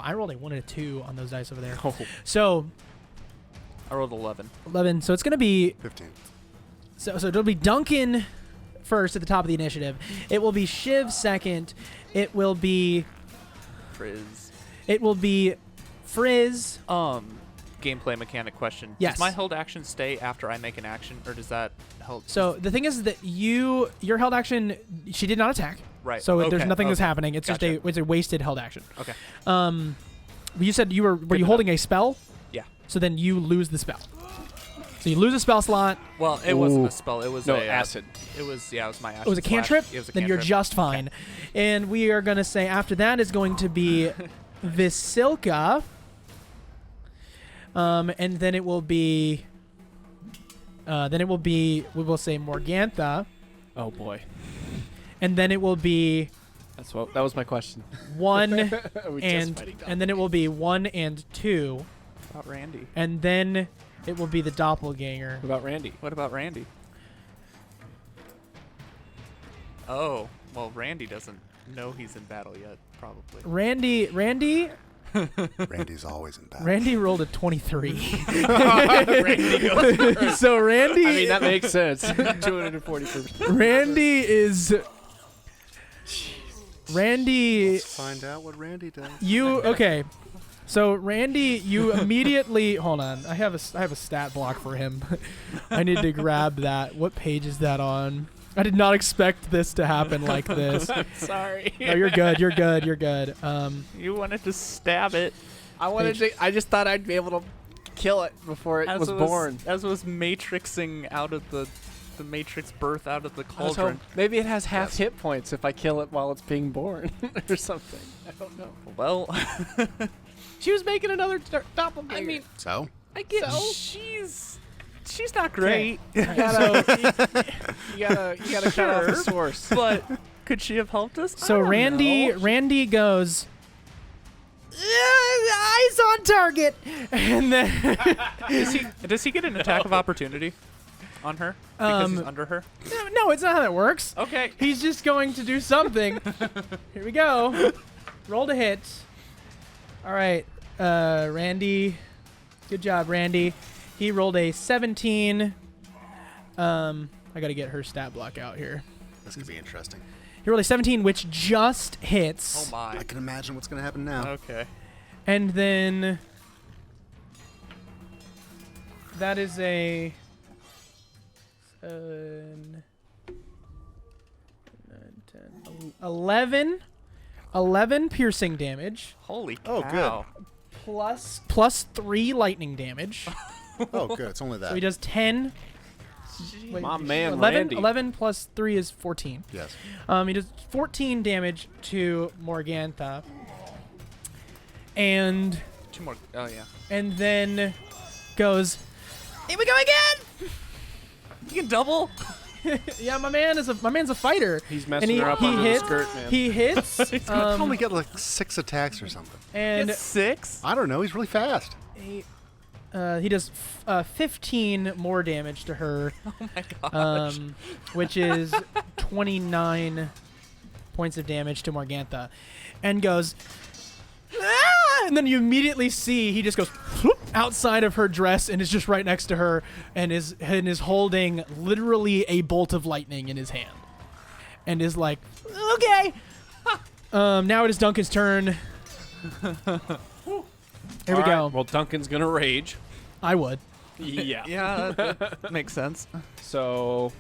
I rolled a 1 and a 2 on those dice over there. Oh. So I rolled 11. 11. So it's going to be 15. so it'll be Duncan first at the top of the initiative. It will be Shiv second. It will be Frizz. Gameplay mechanic question. Yes. Does my held action stay after I make an action, or does that help? So the thing is that your held action, she did not attack. Right. So there's Okay, nothing that's okay. happening. It's Gotcha. it's a wasted held action. Okay. You said were Good you to holding a spell? Yeah. So then you lose the spell. So you lose a spell slot. Well, it wasn't a spell. It was No, a acid. It was it was my action. It was a cantrip. It was a Then you're cantrip. just fine. And we are gonna say after that is going to be Visilka. And then it will be. We will say Morgantha, Oh boy. and then it will be That was my question. 1 We just and fighting and then it will be 1 and 2, What about Randy? and then it will be the doppelganger. What about Randy? What about Randy? Oh, well, Randy doesn't know he's in battle yet, probably. Randy Randy's always in battle. Randy rolled a 23. Randy goes first. So Randy I mean, that makes sense. 240 per. Randy is Randy Let's find out what Randy does. okay. So Randy, you immediately hold on. I have a stat block for him. I need to grab that. What page is that on? I did not expect this to happen like this. Sorry. No, you're good. You're good. You're good. You wanted to stab it. I wanted to. I just thought I'd be able to kill it before it was born. As it was matrixing out of the matrix birth out of the cauldron. Maybe it has half hit points if I kill it while it's being born or something. I don't know. Well, She was making another doppelganger. I mean, So? I get she's not great. you gotta cut off the source. But could she have helped us? So Randy goes, eyes on target, and then Does he get an attack of opportunity on her because he's under her? no, it's not how that works. Okay. He's just going to do something. Here we go. Roll to hit. All right, Randy. Good job, Randy. He rolled a 17. I got to get her stat block out here. This could be interesting. He rolled a 17, which just hits. Oh my. I can imagine what's going to happen now. Okay. And then that is a 7, 9, 10, 11 piercing damage Holy Oh, cow. plus 3 lightning damage. Oh, good. It's only that. So he does 10. Wait, My man, 11, Randy. 11 plus 3 is 14. Yes. He does 14 damage to Morgantha. And 2 more. Oh yeah. then goes, here we go again! You can double. Yeah, my man's a fighter. He's And messing her up under hits, the skirt, man. He hits. He's going to probably get like 6 attacks or something. And 6. I don't know. He's really fast. he does 15 more damage to her, Oh my gosh. which is 29 points of damage to Morgantha, and goes, ah! And then you immediately see he just goes whoop, outside of her dress and is just right next to her and is holding literally a bolt of lightning in his hand, and is like, okay. Now it is Duncan's turn. Here we All right, go. Well, Duncan's gonna rage. I would. Yeah. Yeah, that makes sense. So,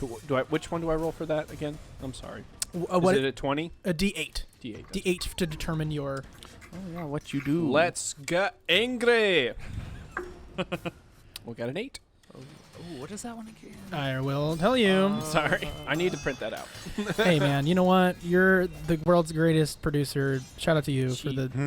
which one do I roll for that again? I'm sorry. What? Is it a 20? A D8. D8. D8 to determine your. Oh yeah, what you do? Let's get angry. We got an 8. Ooh, what is that one again? I will tell you. Sorry, I need to print that out. Hey man, you know what? You're the world's greatest producer. Shout out to you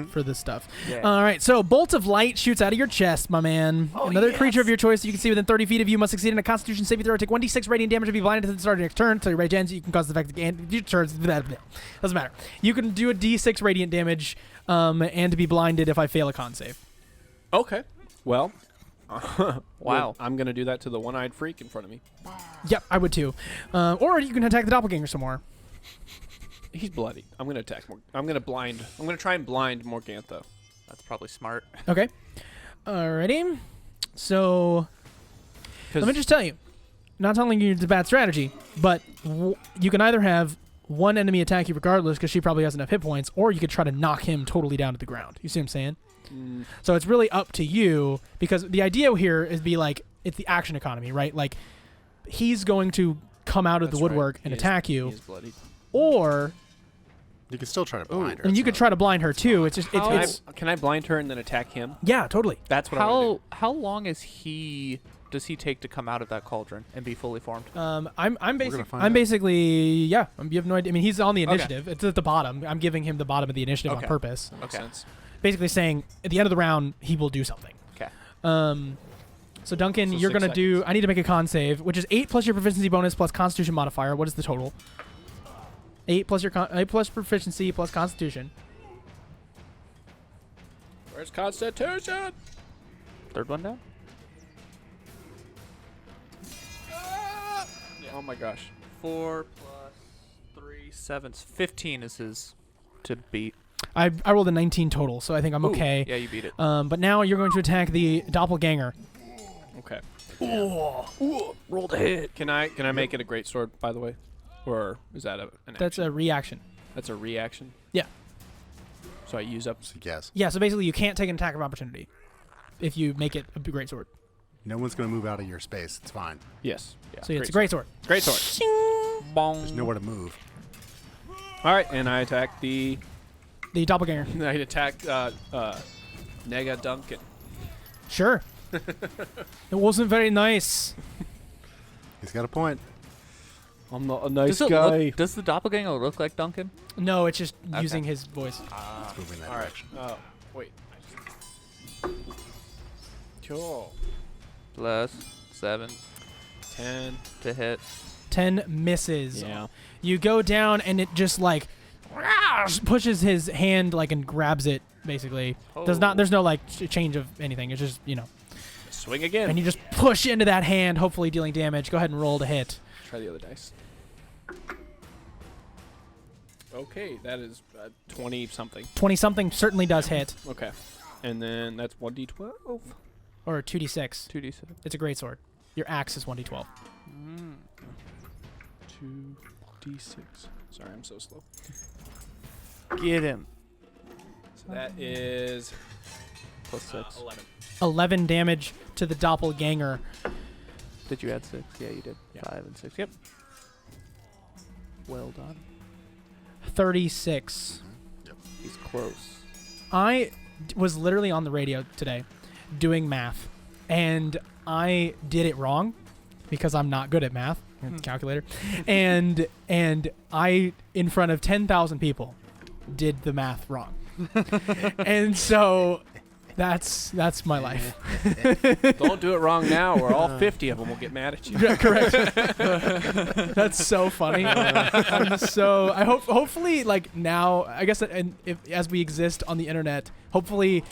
for this stuff. Yeah. All right, so bolt of light shoots out of your chest, my man. Another creature of your choice you can see within 30 feet of you must succeed in a Constitution saving throw. Take 1d6 radiant damage and be blinded to the start of your next turn. Until your rage ends, you can cause the effect again. Your turns. Doesn't matter. You can do a d6 radiant damage and be blinded if I fail a con save. Okay. Well. Wow. I'm gonna do that to the one-eyed freak in front of me. Yep, I would too. Or you can attack the doppelganger some more. He's bloody. I'm gonna attack. I'm gonna try and blind Morgantha. That's probably smart. Okay. Alrighty. So let me just tell you, not telling you it's a bad strategy, but you can either have one enemy attack you regardless because she probably has enough hit points, or you could try to knock him totally down to the ground. You see what I'm saying? So it's really up to you, because the idea here is be like, it's the action economy, right? Like, he's going to come out of the woodwork and attack you, He is bloody. or You can still try to blind her. and you could try to blind her too. It's just Can I blind her and then attack him? yeah, totally. That's what I want to How long does he take to come out of that cauldron and be fully formed? I'm gonna find out. basically yeah. You have no idea. I mean, he's on the initiative. It's at the bottom. I'm giving him the bottom of the initiative on purpose. do. Makes Okay. sense. Basically saying at the end of the round he will do something. Okay. So Duncan, So you're 6 gonna do. seconds. I need to make a con save, which is 8 plus your proficiency bonus plus Constitution modifier. What is the total? 8 plus your 8 plus proficiency plus Constitution. Where's Constitution? Third one down. Oh my gosh. 4 plus 3, 7. 15 is his to beat. I rolled a 19 total, so I think I'm okay. Yeah, you beat it. But now you're going to attack the doppelganger. Okay. Rolled a hit. Can I make it a great sword, by the way, or is that an That's action? a reaction. That's a reaction. Yeah. So I use up. Yes. Yeah, so basically you can't take an attack of opportunity if you make it a great sword. No one's going to move out of your space. It's fine. Yes. Yeah. So it's a great sword. Great sword. There's nowhere to move. All right, and I attack the. The doppelganger. I attack Nega Duncan. Sure. It wasn't very nice. He's got a point. I'm not a nice Does, guy. does the doppelganger look like Duncan? No, it's just Okay. using his voice. Let's move in that All right. direction. Wait. Cool. Plus 7 10. to hit. 10 misses. Yeah. You go down and it just like pushes his hand like and grabs it basically. There's no like change of anything. It's just, Swing again. and you just push into that hand, hopefully dealing damage. Go ahead and roll to hit. Try the other dice. Okay, that is 20 something. 20 something certainly does hit, Okay. And then that's 1d12. or 2d6. 2d6. It's a great sword. Your axe is 1d12. 2d6. Sorry, I'm so slow. Get him. So that is Plus 6. 11. 11 damage to the doppelganger. Did you add 6? Yeah, you did. Yeah. 5 and 6. Yep. Well done. 36. He's close. I was literally on the radio today doing math, and I did it wrong because I'm not good at math, calculator, and I, in front of 10,000 people, did the math wrong. And so that's my life. Don't do it wrong now, or all 50 of them will get mad at you. Yeah, correct. That's so funny. I hope hopefully like now, I guess that, and if as we exist on the internet, hopefully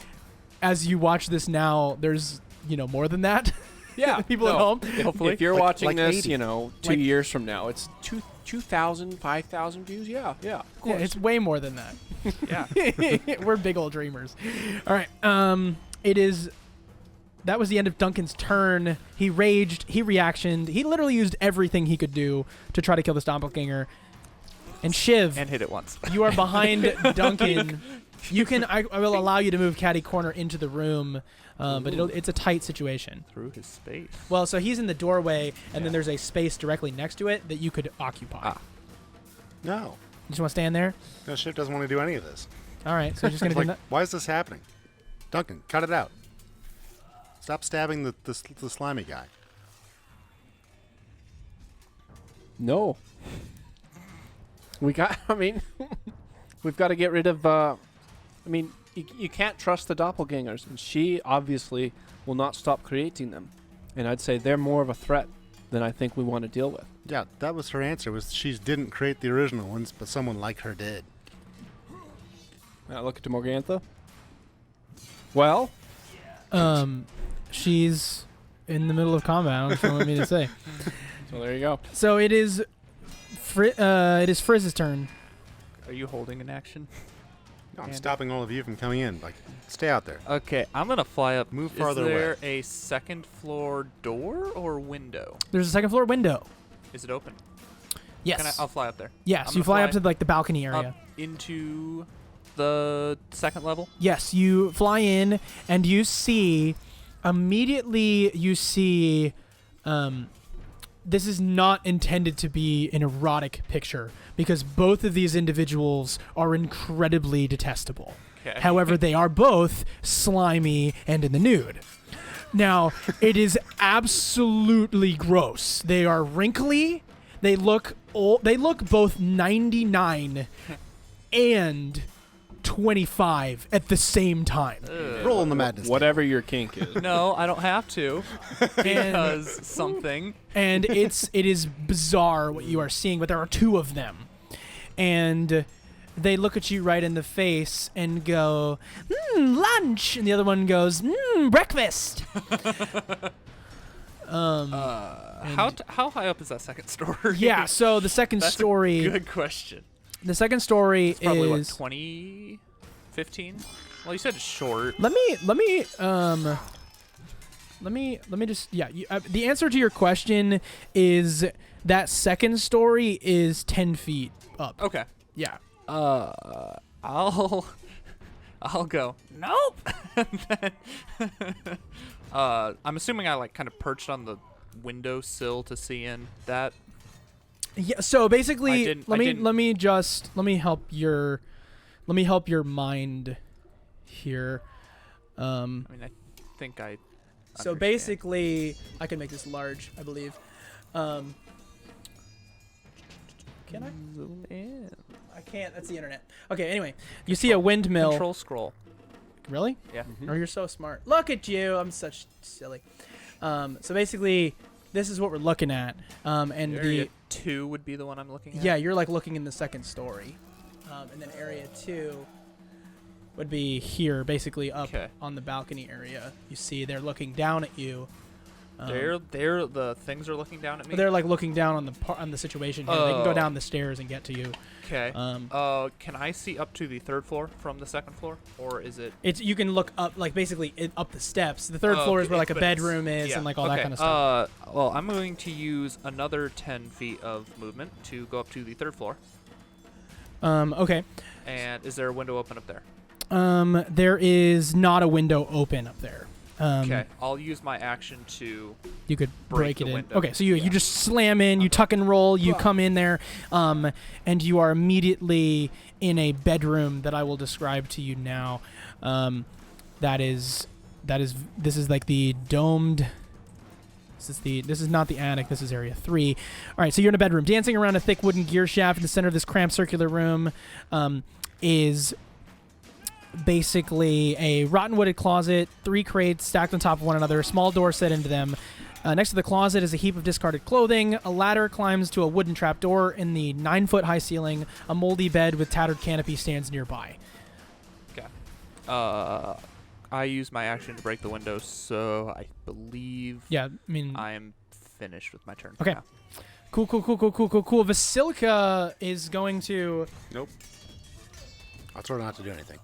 as you watch this now, there's more than that. Yeah. People at home. Hopefully. If you're watching like this, 80. 2 years from now, it's 2,000, 5,000 views. Yeah. Of Yeah, course. it's way more than that. Yeah. We're big old dreamers. All right. That was the end of Duncan's turn. He raged. He reactioned. He literally used everything he could do to try to kill this doppelganger. And Shiv, And hit it once. you are behind Duncan. You can. I will allow you to move catty corner into the room, but it's a tight situation. Through his space. Well, so he's in the doorway, and then there's a space directly next to it that you could occupy. No. You just want to stand there? No, Shiv doesn't want to do any of this. All right. So you're just gonna do Like, that. why is this happening? Duncan, cut it out. Stop stabbing the slimy guy. No. We've got to get rid of, you can't trust the doppelgangers, and she obviously will not stop creating them. And I'd say they're more of a threat than I think we want to deal with. Yeah, that was her answer. Was she didn't create the original ones, but someone like her did. Now look at Morgantha. Well, She's in the middle of combat. I don't know what you want me to say. so there you go. So it is Frizz's turn. Are you holding an action? No, I'm And- stopping all of you from coming in. Like, stay out there. Okay, I'm gonna fly up. Move farther Is there away. a second floor door or window? There's a second floor window. Is it open? Yes. I'll fly up there. Yes, I'm you gonna fly up fly to like the balcony area. Up into the second level. Yes, you fly in and you see immediately this is not intended to be an erotic picture because both of these individuals are incredibly detestable. Okay. However, they are both slimy and in the nude. Now, it is absolutely gross. They are wrinkly. They look old. They look both 99 and 25 at the same time. Roll in the madness. Whatever your kink is. No, I don't have to because something. And it is bizarre what you are seeing, but there are two of them. And they look at you right in the face and go, lunch. And the other one goes, breakfast. How high up is that second story? Yeah, so the second That's story. a good question. The second story It's probably is 20, 15. Well, you said it's short. Let me just the answer to your question is that second story is 10 feet up. Okay. Yeah. I'll I'll go. Nope. I'm assuming I like kind of perched on the windowsill to see in that. Yeah. So basically, didn't- let I me help your mind here. I mean, I think I. So understand. basically, I can make this large, I believe. Can I? Zoom in. I can't. That's the internet. Okay. Anyway, you see a windmill. Control scroll. Really? Yeah. Oh, you're so smart. Look at you. I'm such silly. So basically, this is what we're looking at. And Area the 2 would be the one I'm looking at. yeah, you're like looking in the second story, and then area 2 would be here, basically up Okay. on the balcony area. You see, they're looking down at you. They're the things are looking down at me. They're like looking down on the situation here. They can go Oh. down the stairs and get to you. Okay. Can I see up to the 3rd floor from the 2nd floor, or is it? It's you can look up like basically up the steps. The 3rd floor is where like a but it's- bedroom is yeah, and like all that okay, kind of stuff. Well, I'm going to use another 10 feet of movement to go up to the 3rd floor. Okay. And is there a window open up there? There is not a window open up there. Okay. I'll use my action to. You could break break it the in. window. Okay, so you Yeah. just slam in, you tuck and roll, you come in there, and you are immediately in a bedroom that I will describe to you now. This is like the domed. This is not the attic. This is area 3. All right, so you're in a bedroom, dancing around a thick wooden gear shaft in the center of this cramped circular room. Is basically a rotten wooded closet, 3 crates stacked on top of one another, a small door set into them. Next to the closet is a heap of discarded clothing. A ladder climbs to a wooden trapdoor in the 9-foot-high ceiling. A moldy bed with tattered canopy stands nearby. Okay. I use my action to break the window, so I believe. Yeah, I mean, I am finished with my turn. Okay. Now. cool. Vasilka is going to. Nope. I'll try not to do anything.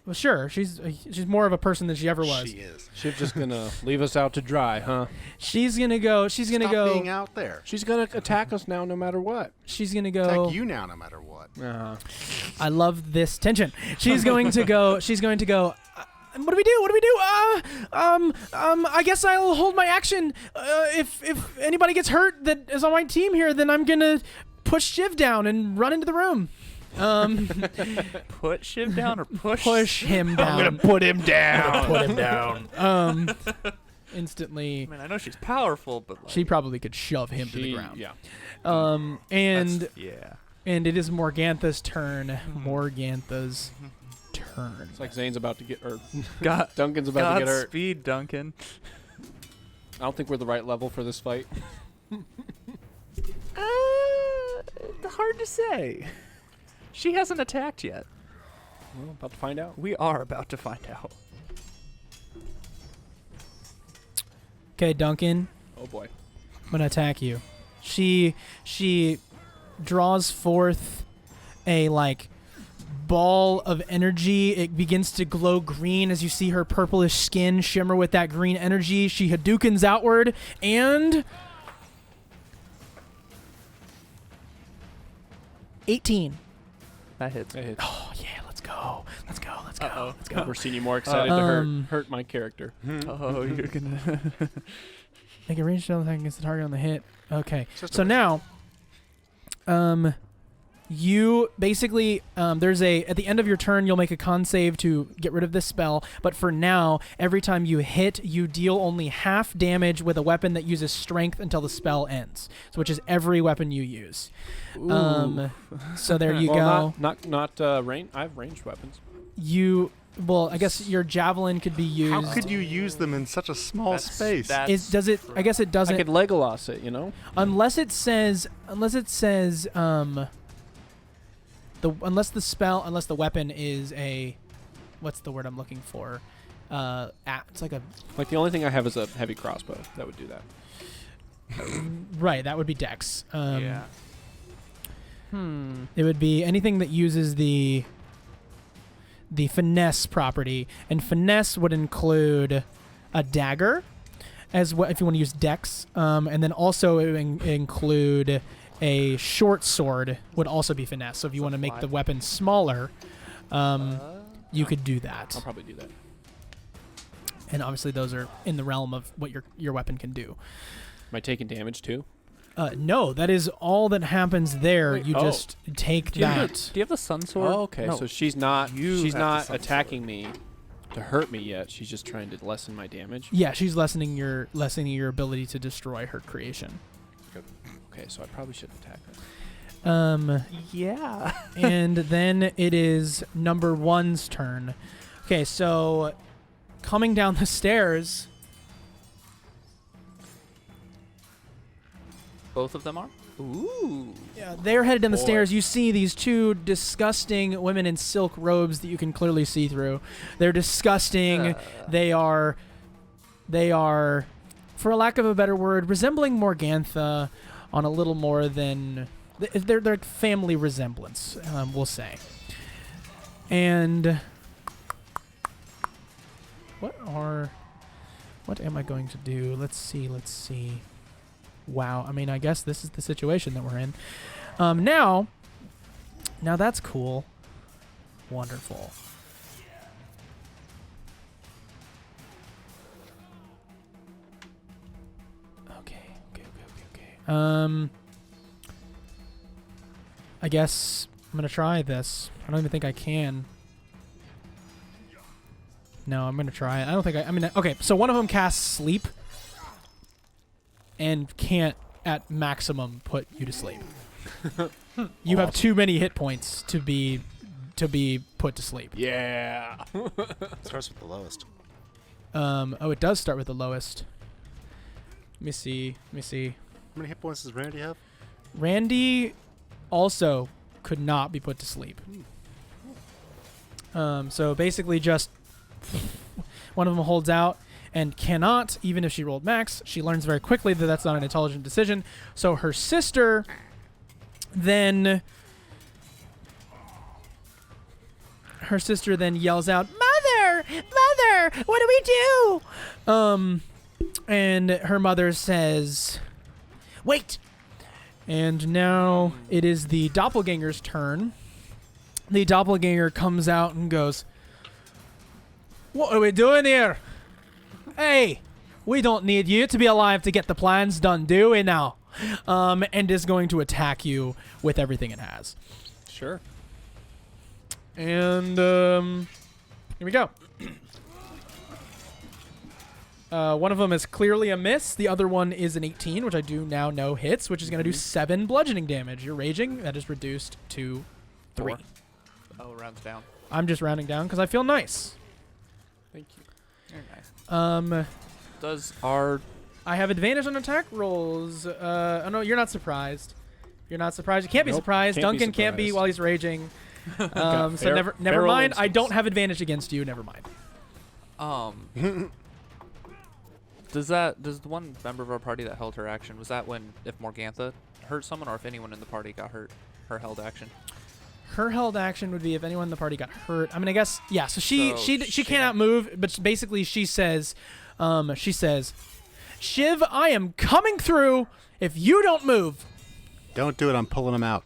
Well, sure. She's more of a person than she ever was. She is. She's just gonna leave us out to dry, huh? She's gonna go. Stop being out there. She's gonna attack us now, no matter what. She's gonna go. Attack you now, no matter what. I love this tension. She's going to go. She's going to go. What do we do? I guess I'll hold my action. If anybody gets hurt that is on my team here, then I'm gonna push Shiv down and run into the room. Put Shiv down or Push him down. I'm gonna put him down. Put him down. Instantly. I mean, I know she's powerful, but like, She probably could shove him to the ground. Yeah. And yeah. and it is Morgantha's turn. Morgantha's turn. It's like Zane's about to get, or God, Duncan's about to get hurt. Godspeed, Duncan. I don't think we're the right level for this fight. Hard to say. She hasn't attacked yet. Well, about to find out. We are about to find out. Okay, Duncan. Oh boy. I'm gonna attack you. She draws forth a like ball of energy. It begins to glow green as you see her purplish skin shimmer with that green energy. She Hadoukens outward and 18. That hits. That hits. Oh yeah, let's go. Let's go. Uh-oh. Let's go. Never seen you more excited to hurt my character. Oh, you're gonna. Make a ranged attack against the target on the hit. Okay. Just So a- now, you basically there's at the end of your turn you'll make a con save to get rid of this spell. But for now, every time you hit, you deal only half damage with a weapon that uses strength until the spell ends. So which is every weapon you use. So there you Well, go. Not range. I have ranged weapons. Well, I guess your javelin could be used. How could you use them in such a small space? Does it? I guess it doesn't. I could Legolas it, you know. Unless it says unless the weapon is a, what's the word I'm looking for? It's like a, Like the only thing I have is a heavy crossbow. That would do that. right, that would be dex. Yeah. It would be anything that uses the finesse property, and finesse would include a dagger, as well if you want to use dex, and then also it would include a short sword would also be finesse. So if you want to make the weapon smaller, You could do that. I'll probably do that. And obviously those are in the realm of what your weapon can do. Am I taking damage too? No, that is all that happens there. Wait, you just take Do you have that. the sun sword? Oh, okay. No. So she's not You have the sun attacking me to hurt me yet. She's just trying to lessen my damage. Yeah, she's lessening your ability to destroy her creation. Okay, so I probably should attack her. Yeah. And then it is number 1's turn. Okay, so coming down the stairs. Both of them are? Ooh. Yeah, they're headed down the Boy. stairs. You see these two disgusting women in silk robes that you can clearly see through. They're disgusting. They are, for a lack of a better word, resembling Morgantha on a little more than they're family resemblance, we'll say. And what am I going to do? Let's see. Wow. I mean, I guess this is the situation that we're in. Now that's cool. Wonderful. Okay. I guess I'm gonna try this. I don't even think I can. No, I'm gonna try it. I don't think I mean, okay, so one of them casts sleep and can't at maximum put you to sleep. You have too many hit points to be put to sleep. Yeah. Starts with the lowest. Oh, it does start with the lowest. Let me see. How many hit points does Randy have? Randy also could not be put to sleep. So basically just one of them holds out and cannot, even if she rolled max. She learns very quickly that that's not an intelligent decision. So her sister then yells out, "Mother! Mother! What do we do?" And her mother says, "Wait!" And now it is the doppelganger's turn. The doppelganger comes out and goes, "What are we doing here? Hey, we don't need you to be alive to get the plans done, do we now?" And is going to attack you with everything it has. Sure. And here we go. One of them is clearly a miss. The other one is an 18, which I do now know hits, which is going to do 7 bludgeoning damage. You're raging. That is reduced to 3. 4. Oh, rounds down. I'm just rounding down because I feel nice. Thank you. Very nice. Does our... I have advantage on attack rolls. Oh no, you're not surprised. You're not surprised. You can't be Nope, surprised. can't be Duncan can't be surprised. while he's raging. So fair- never feral mind. I instincts. don't have advantage against you. Never mind. Does the one member of our party that held her action, was that when if Morgantha hurt someone or if anyone in the party got hurt, her held action? Her held action would be if anyone in the party got hurt. I mean, I guess yeah. So she So cannot move, but basically she says, "Shiv, I am coming through. If you don't move." Don't do it. I'm pulling him out.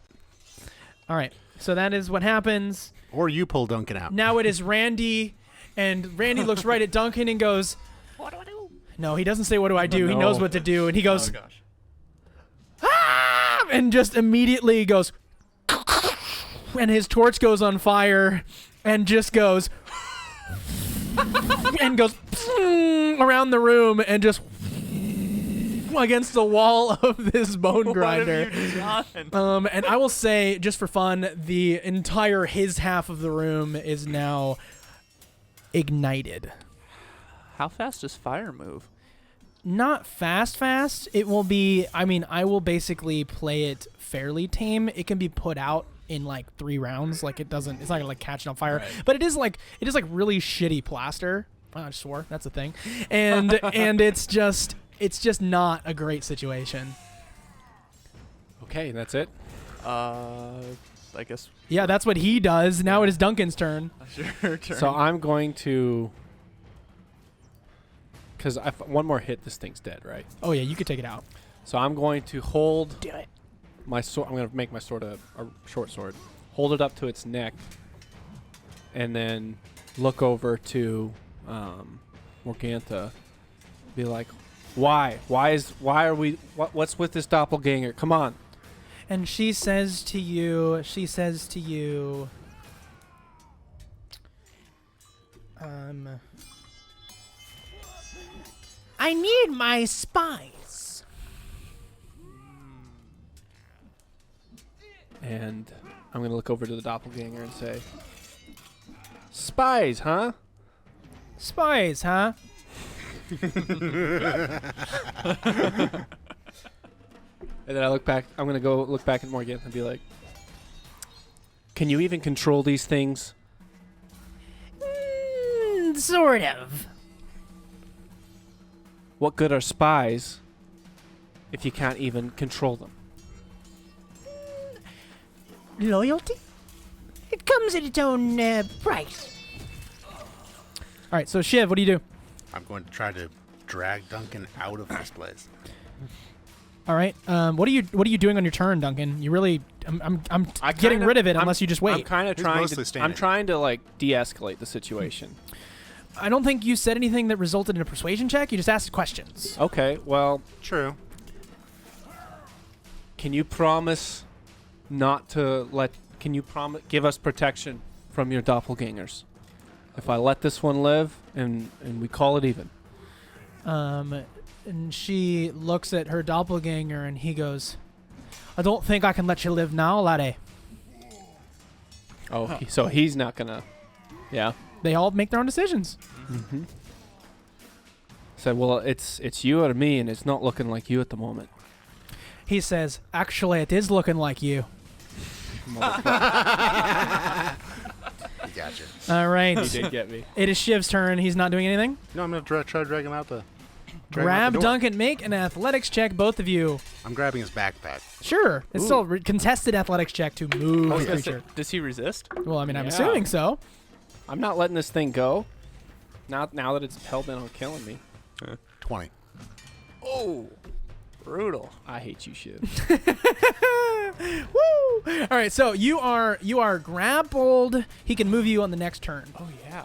All right. So that is what happens. Or you pull Duncan out. Now it is Randy, and Randy looks right at Duncan and goes, What do I do? no, he doesn't say, "What do I do?" He No. knows what to do, and he goes, gosh. "Ah!" and just immediately goes, and his torch goes on fire, and just goes, and goes around the room, and just against the wall of this bone grinder. And I will say, just for fun, the entire his half of the room is now ignited. How fast does fire move? Not fast. It will be, I mean, I will basically play it fairly tame. It can be put out in like 3 rounds. Like it's not gonna like catch on fire, but it is like really shitty plaster. I just swore, that's a thing. And it's just not a great situation. Okay, that's it. I guess. Yeah, that's what he does. Now it is Duncan's turn. Sure. Turn. So I'm going to, because one more hit, this thing's dead, right? Oh yeah, you could take it out. So I'm going to hold Do it. my sword. I'm going to make my sword a short sword. Hold it up to its neck, and then look over to Morgantha, be like, why? Why are we? What's with this doppelganger? Come on. And she says to you, I need my spies. And I'm gonna look over to the doppelganger and say, spies, huh? spies, huh? And then I look back. I'm gonna go look back at Morgantha and be like, can you even control these things? Sort of. What good are spies if you can't even control them? Loyalty? It comes at its own price. All right, so Shiv, what do you do? I'm going to try to drag Duncan out of this place. All right, what are you doing on your turn, Duncan? You really, I'm I getting kinda- rid of it I'm- unless you just I'm wait. kind of He's trying mostly to. standing. I'm trying to like de-escalate the situation. I don't think you said anything that resulted in a persuasion check. You just asked questions. Okay, well, True. can you promise not to let? Can you promise give us protection from your doppelgangers? If I let this one live and we call it even. And she looks at her doppelganger and he goes, I don't think I can let you live now, laddie. Oh, so he's not gonna. Yeah. They all make their own decisions. Mm-hmm. Said, well, it's you or me, and it's not looking like you at the moment. He says, actually, it is looking like you. He got you. All right. He did get me. It is Shiv's turn. He's not doing anything. No, I'm going to try to drag him out the. drag him out Grab the door. Duncan. Make an athletics check, both of you. I'm grabbing his backpack. Sure. It's still a contested athletics check to move Oh, the yeah. creature. Does he resist? Well, I mean, I'm Yeah. assuming so. I'm not letting this thing go. Now that it's hell-bent on killing me. 20. Oh, brutal. I hate you, shit. Woo! All right, so you are grappled. He can move you on the next turn. Oh yeah.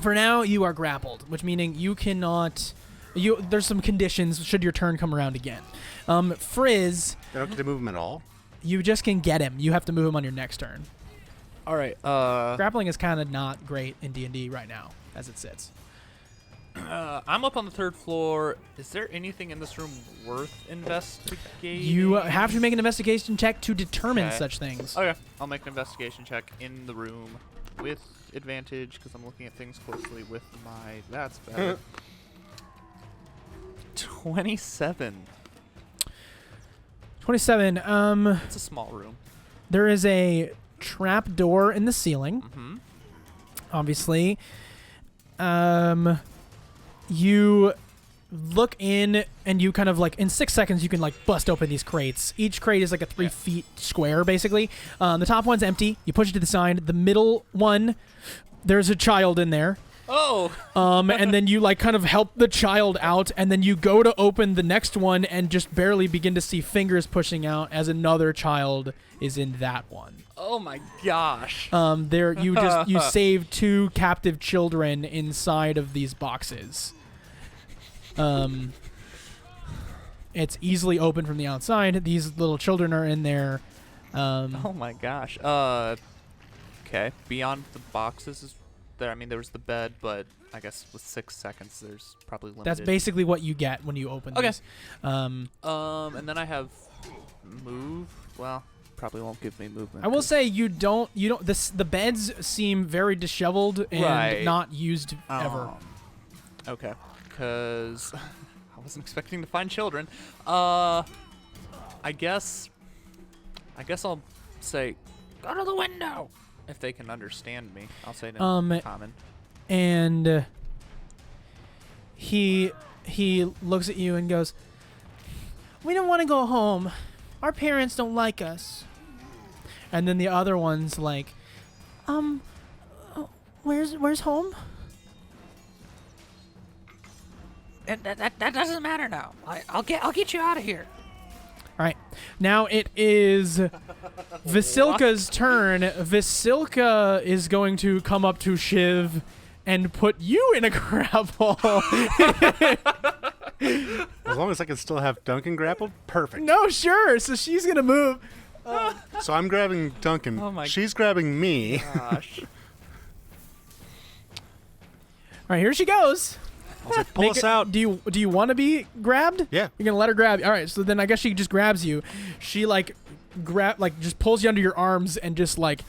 For now, you are grappled, which meaning you cannot. There's some conditions should your turn come around again. Frizz, I don't get to move him at all. you just can get him. You have to move him on your next turn. All right. Grappling is kind of not great in D&D right now as it sits. I'm up on the 3rd floor. Is there anything in this room worth investigating? You have to make an investigation check to determine Okay. such things. Okay, I'll make an investigation check in the room with advantage because I'm looking at things closely with my. That's better. 27. 27. It's a small room. There is a trap door in the ceiling. Mm-hmm. Obviously. You look in and you kind of like in 6 seconds you can like bust open these crates. Each crate is like a 3 feet square basically. The top one's empty. You push it to the side. The middle one, there's a child in there. Oh! And then you like kind of help the child out, and then you go to open the next one and just barely begin to see fingers pushing out as another child is in that one. Oh my gosh. There you saved 2 captive children inside of these boxes. It's easily open from the outside. These little children are in there. Oh my gosh. Okay. Beyond the boxes is there. I mean, there was the bed, but I guess with 6 seconds, there's probably limited. That's basically what you get when you open Okay. these. And then I have move. Well, probably won't give me movement. I will say you don't the beds seem very disheveled and Right. not used ever. Okay. Because I wasn't expecting to find children. I guess I'll say Go to the window. if they can understand me. I'll say in common. And he looks at you and goes, "We don't want to go home. Our parents don't like us." And then the other one's like, where's home?" That doesn't matter now. I'll get you out of here. All right. Now it is Vasilka's turn. Vasilka is going to come up to Shiv and put you in a grapple. As long as I can still have Duncan grappled, perfect. No, sure. So she's gonna move. So I'm grabbing Duncan. Oh my She's grabbing me. Gosh. All right, here she goes. I'll say, pull us out. Do you want to be grabbed? Yeah. You're gonna let her grab you. All right. So then I guess she just grabs you. She just pulls you under your arms and just like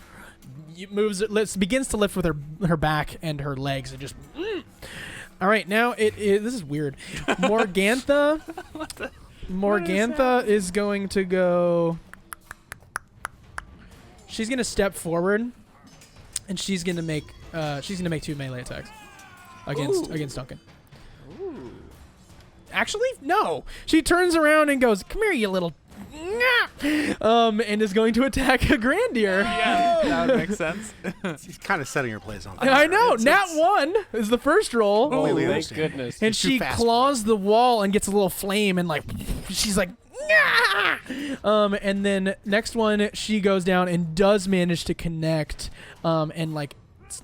begins to lift with her back and her legs and just. All right, now this is weird. Morgantha. Morgantha is going to go. She's gonna step forward, and she's gonna make 2 melee attacks against Duncan. Ooh. Actually, no. She turns around and goes, "Come here, you little," and is going to attack Grandier. Yeah, that would make sense. He's kind of setting her place on fire. I know. It's- Nat it's- 1 is the first roll. Completely thank understand. goodness. And He's too she fast. claws the wall and gets a little flame and like she's like and then next one she goes down and does manage to connect and like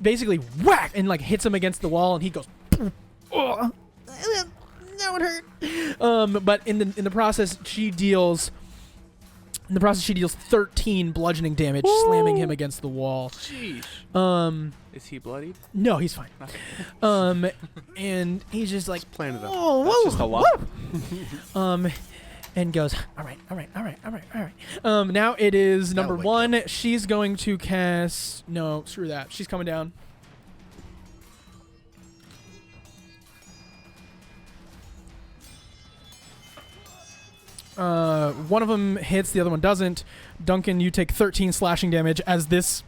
basically whack and like hits him against the wall and he goes "Ugh, that would hurt." But in the process she deals 13 bludgeoning damage, slamming him against the wall. Sheesh. Is he bloodied? No, he's fine. And he's just like, Playing it up. "Whoa, That's whoa, just a lot. whoa." And goes, all right. Now it is number wake 1. She's going to cast. No, screw that. She's coming down. One of them hits, the other one doesn't. Duncan, you take 13 slashing damage as this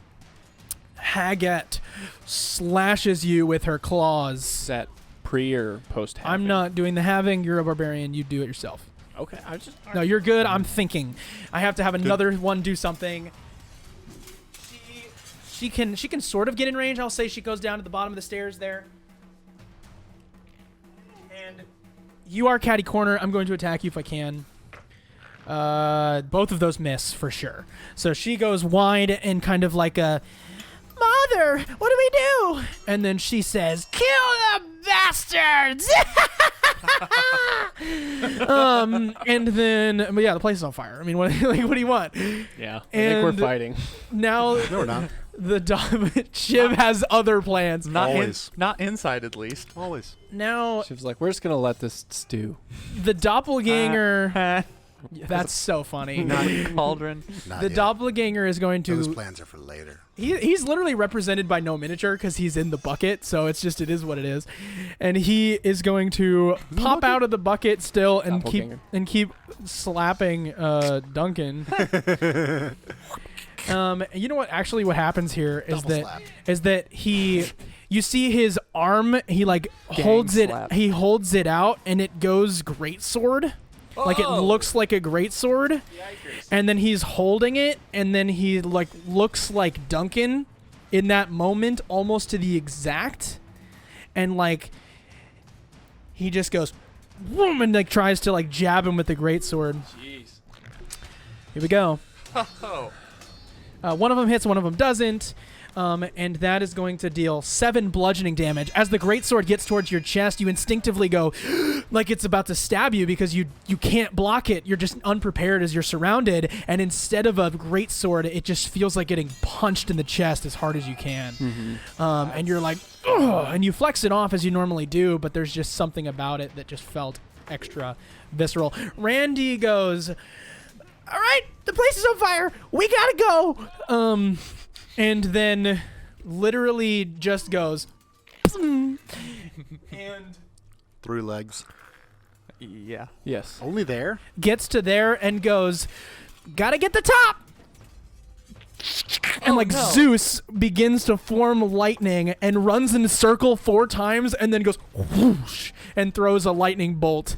Haggett slashes you with her claws. Is that pre or post? I'm not doing the having. You're a barbarian. You do it yourself. Okay, I just. No, you're good. I'm thinking. I have to have another one do something. She can sort of get in range. I'll say she goes down to the bottom of the stairs there. And you are catty corner. I'm going to attack you if I can. Both of those miss for sure. So she goes wide and kind of like a, "Mother, what do we do?" And then she says, "Kill the bastards!" And then, but yeah, the place is on fire. I mean, what do you want? Yeah, I think we're And fighting. Now No, we're not. Shiv has other plans. Always. Not inside, at least. Always. Now She was like, "We're just gonna let this stew." the doppelganger. That's so funny. Cauldron. Not The yet. doppelganger is going Those to. plans are for later. He's literally represented by no miniature because he's in the bucket, so it is what it is, and he is going to pop out of the bucket still and Doppelganger. keep slapping Duncan. You know what? Actually, what happens here is Double slap. that you see his arm. He like holds slap. it. He holds it out, and it goes greatsword. Like it looks like a greatsword, and then he's holding it, and then he like looks like Duncan in that moment, almost to the exact, and like he just goes, "Whoom," and like tries to like jab him with the greatsword. Jeez. Here we go. Oh. One of them hits, one of them doesn't. And that is going to deal 7 bludgeoning damage. As the greatsword gets towards your chest, you instinctively go like it's about to stab you because you can't block it. You're just unprepared as you're surrounded. And instead of a greatsword, it just feels like getting punched in the chest as hard as you can. And you're like, ugh, and you flex it off as you normally do, but there's just something about it that just felt extra visceral. Randy goes, "All right, the place is on fire. We gotta go." And then literally just goes and 3 legs. Yeah. Yes. Only there? gets to there and goes, "Gotta get the top." And like no. Zeus begins to form lightning and runs in a circle 4 times and then goes whoosh and throws a lightning bolt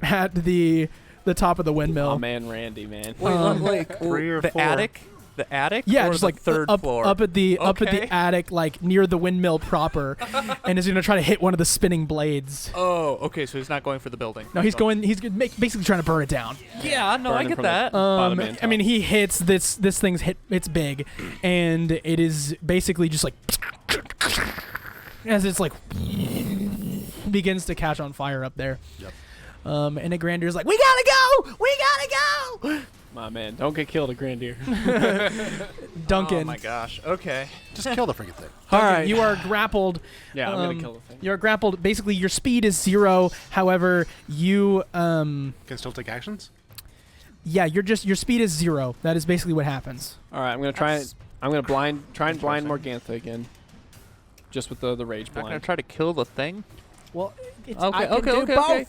at the top of the windmill. Oh man, Randy, man. Wait, like 3 or the 4. attic? The attic? Yeah, or just the like third up, floor. up at the Okay. attic, like near the windmill proper, and is gonna try to hit one of the spinning blades. Oh, okay. So he's not going for the building. No, he's going. He's basically trying to burn it down. Yeah, no, I Burning get from the- that. Bottom and I top. mean, he hits this. This thing's hit. It's big, and it is basically just like as it's like begins to catch on fire up there. Yep. And a Grandir's like, we gotta go! We gotta go! My man, don't get killed, a Grandir. Duncan. Oh my gosh. Okay. Just kill the freaking thing. All Duncan, right. you are grappled. Yeah, I'm gonna kill the thing. You're grappled. Basically, your speed is 0. However, you Can still take actions? yeah, your speed is 0. That is basically what happens. All right, I'm gonna try. I'm gonna blind Morgantha again. Just with the rage I'm not gonna blind. try to kill the thing. Well, it's, Okay. Okay.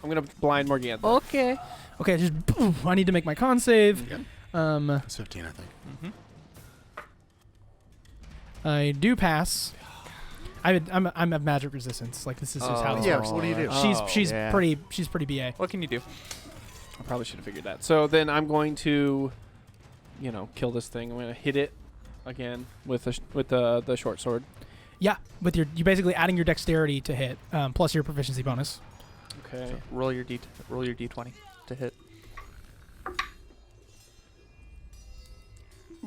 I'm gonna blind Morgantha. Okay. Okay, just I need to make my con save. Yep. Um, It's 15, I think. I do pass. I'm at magic resistance. Like this is just how this Yeah, works. what do you do? She's yeah. pretty BA. What can you do? I probably should have figured that. So then I'm going to, kill this thing. I'm gonna hit it again with the short sword. Yeah, with you basically adding your dexterity to hit, plus your proficiency bonus. Okay. So roll your d20 to hit.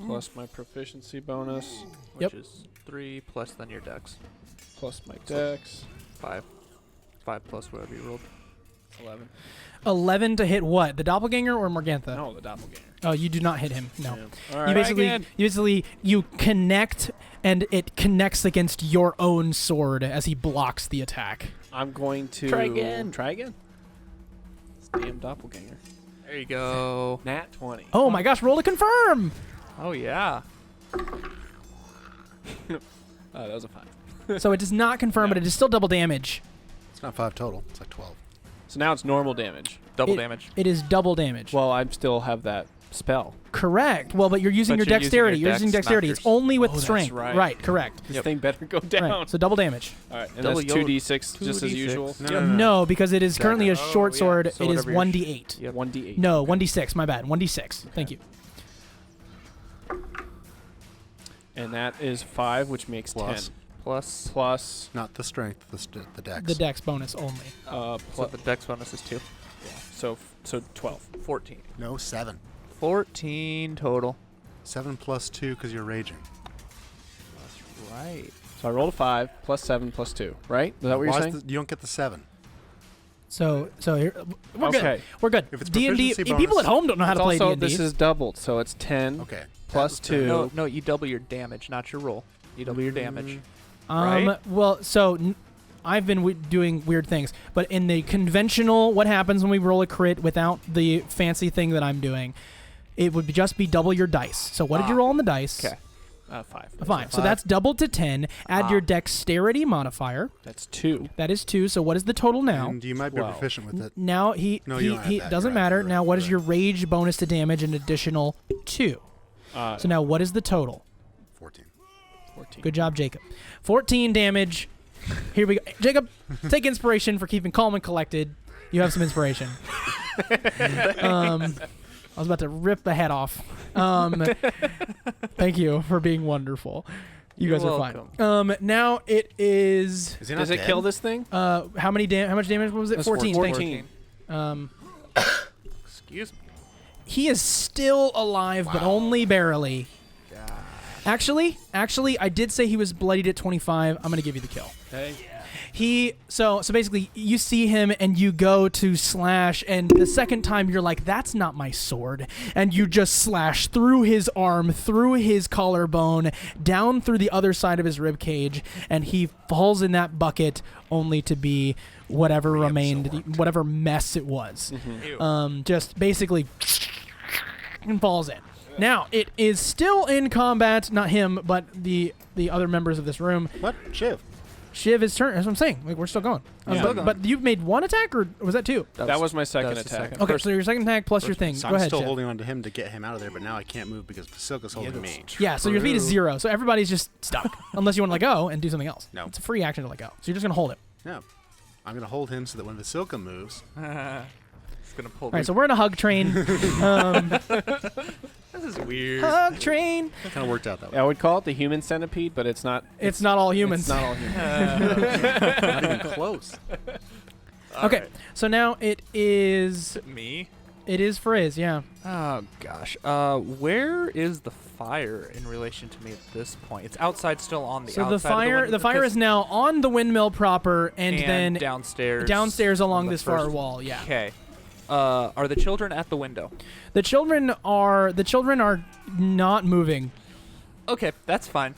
Plus my proficiency bonus, Which is 3 plus then your dex. plus my dex. 5. 5 plus whatever you rolled. 11. 11 to hit what? The doppelganger or Morgantha? No, the doppelganger. Oh, you do not hit him. No. Yeah. All right. You basically you connect, and it connects against your own sword as he blocks the attack. I'm going to Try again. Try again. This damn doppelganger. There you go. Nat 20. Oh my gosh! Roll to confirm. Oh yeah. That was a 5. So it does not confirm, No. but it is still double damage. It's not 5 total. It's like 12. So now it's normal damage. Double It- damage. It is double damage. Well, I still have that spell. Correct. Well, but you're using But your you're using dexterity. your You're using dex, not dexterity. It's yours. only with Oh, that's strength. right. Correct. This Yep. thing better go down. Right. So double damage. All right, and Double that's yellow- 2d6 just as 2d6. usual. No, No, because it is currently a Oh, short yeah. sword. So It is whatever your 1d8. Yep. 1d8. No, 1d6. My bad. 1d6. Thank you. And that is 5, which makes Plus. 10. Plus. Plus, Not the strength, the dex. The dex bonus only. So plus the dex bonus is 2. so 12. 14. No, 7. 14 total. 7 plus 2 because you're raging. That's right. So I rolled a 5 plus 7 plus 2, right? Is that what you're Why is saying? you don't get the 7. So here, we're good. Okay. We're good. If it's D&D. proficiency People bonus- at home don't know how to It's play also, D&D. this is doubled, so it's 10 Okay. plus That was 2. No, you double your damage, not your roll. You double your damage. right? Well, so I've been doing weird things, but in the conventional, what happens when we roll a crit without the fancy thing that I'm doing? It would just be double your dice. So what did you roll on the dice? Okay. 5. Fine. So that's doubled to 10. Add your dexterity modifier. That's 2. That is 2. So what is the total now? And you might be 12. proficient with it. Now No, you don't have he that. doesn't You're right, matter. you're right, Now what you're is your rage bonus to damage an additional 2? So now what is the total? 14. 14. Good job, Jacob. 14 damage. Here we go. Jacob, take inspiration for keeping calm and collected. You have some inspiration. I was about to rip the head off. Thank you for being wonderful. You guys You're are fine. Now it is. Is he not Does it dead? kill this thing? How much damage was it? That's 14. Thank you. 14. Excuse me. He is still alive, but only barely. Actually, I did say he was bloodied at 25. I'm gonna give you the kill. Okay. So basically, you see him and you go to slash, and the second time you're like, "That's not my sword," and you just slash through his arm, through his collarbone, down through the other side of his rib cage, and he falls in that bucket, only to be whatever remained, whatever mess it was. Just basically, and falls in. Now it is still in combat, not him, but the other members of this room. What? Shiv. Shiv is turn. That's what I'm saying. Like, we're still going. Yeah. But you've made one attack, or was that 2? That was my second that was the attack. second. Okay, so your second attack plus your thing. So Go I'm ahead, still Shiv. holding on to him to get him out of there, but now I can't move because Basilka's holding me. Yeah, so your speed is 0. So everybody's just stuck. Unless you want to let go and do something else. No. It's a free action to let go. So you're just going to hold it. No. I'm going to hold him so that when Basilka moves, It's gonna pull. All right, so we're in a hug train. This is weird. Hug train. it kind of worked out that way. I would call it the human centipede, but it's not. It's not all humans. It's not all humans. Not even close. Okay, so now it is Me. It is Frizz, yeah. Oh gosh. Where is the fire in relation to me at this point? It's outside, still on the So outside. the fire is now on the windmill proper, and then downstairs along on the this far first- wall. Yeah. Okay. Are the children at the window? The children are not moving. Okay, that's fine.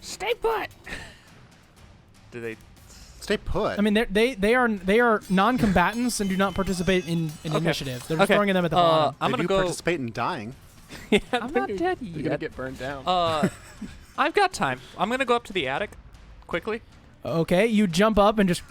Stay put. Do they? Stay put. I mean, they are non-combatants and do not participate in Okay. initiative. They're just Okay. throwing them at the bottom. I'm they gonna do go. participate in dying. I'm not dead You're gonna yet. get burned down. I've got time. I'm gonna go up to the attic, quickly. Okay, you jump up and just.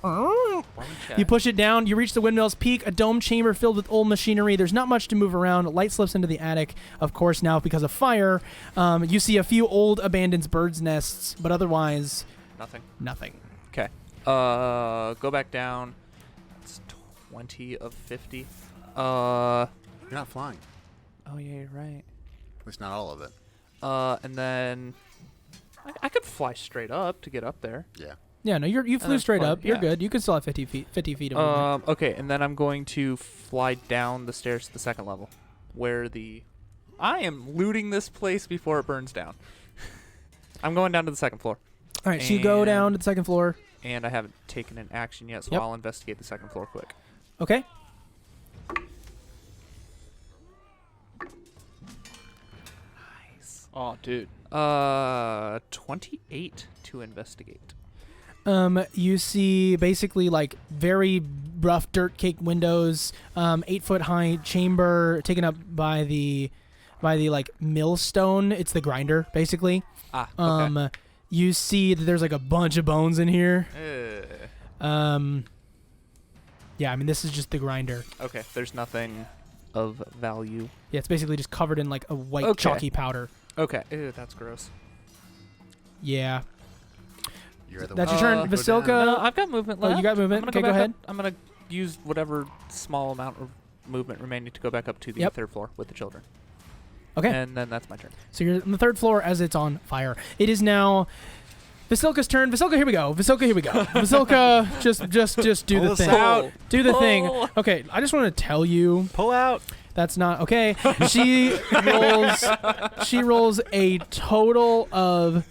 Okay. You push it down. You reach the windmill's peak, a dome chamber filled with old machinery. There's not much to move around. Light slips into the attic, of course, now because of fire. You see a few old abandoned birds' nests, but otherwise, Nothing. nothing. Okay. Go back down. It's 20 of 50. You're not flying. Oh yeah, you're right. At least not all of it. And then I could fly straight up to get up there. Yeah. Yeah, no, you flew that's straight fine, up. You're yeah. good. You can still have 50 feet of movement. Okay, and then I'm going to fly down the stairs to the second level, where I am looting this place before it burns down. I'm going down to the second floor, All right, so you go down to the second floor. and I haven't taken an action yet, so Yep. I'll investigate the second floor quick. Okay. Nice. Oh, dude. 28 to investigate. You see basically like very rough dirt cake windows, 8-foot high chamber taken up by the like millstone. It's the grinder basically. Ah, okay. You see that there's like a bunch of bones in here. Yeah, I mean this is just the grinder. Okay, there's nothing of value. Yeah, it's basically just covered in like a white Okay. chalky powder. Okay, ew, that's gross. Yeah. You're the That's one. your turn. Go Vasilka. down. No, I've got movement Oh, left. you got movement. I'm gonna Okay, go back ahead. up. I'm gonna use whatever small amount of movement remaining to go back up to the Yep. third floor with the children. Okay. And then that's my turn. So you're on the third floor as it's on fire. It is now Vasilka's turn. Vasilka, here we go. Vasilka, here we go. Vasilka, just do Pull the us thing. out. Do the thing. Pull. Okay, I just want to tell you Pull out. that's not okay. She rolls a total of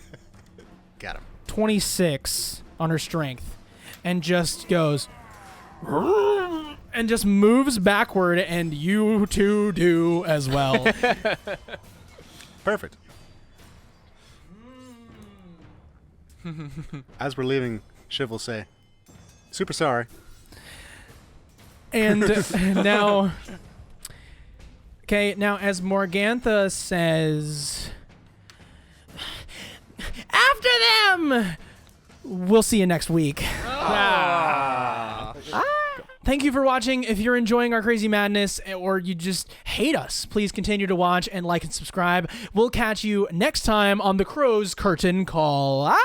Got him. 26 on her strength and just goes and just moves backward, and you two do as well. Perfect. As we're leaving, Shiv will say, "Super sorry." And now, okay, now as Morgantha says, after them, we'll see you next week. Thank you for watching. If you're enjoying our crazy madness or you just hate us, please continue to watch and like and subscribe. We'll catch you next time on the Crow's Curtain Call.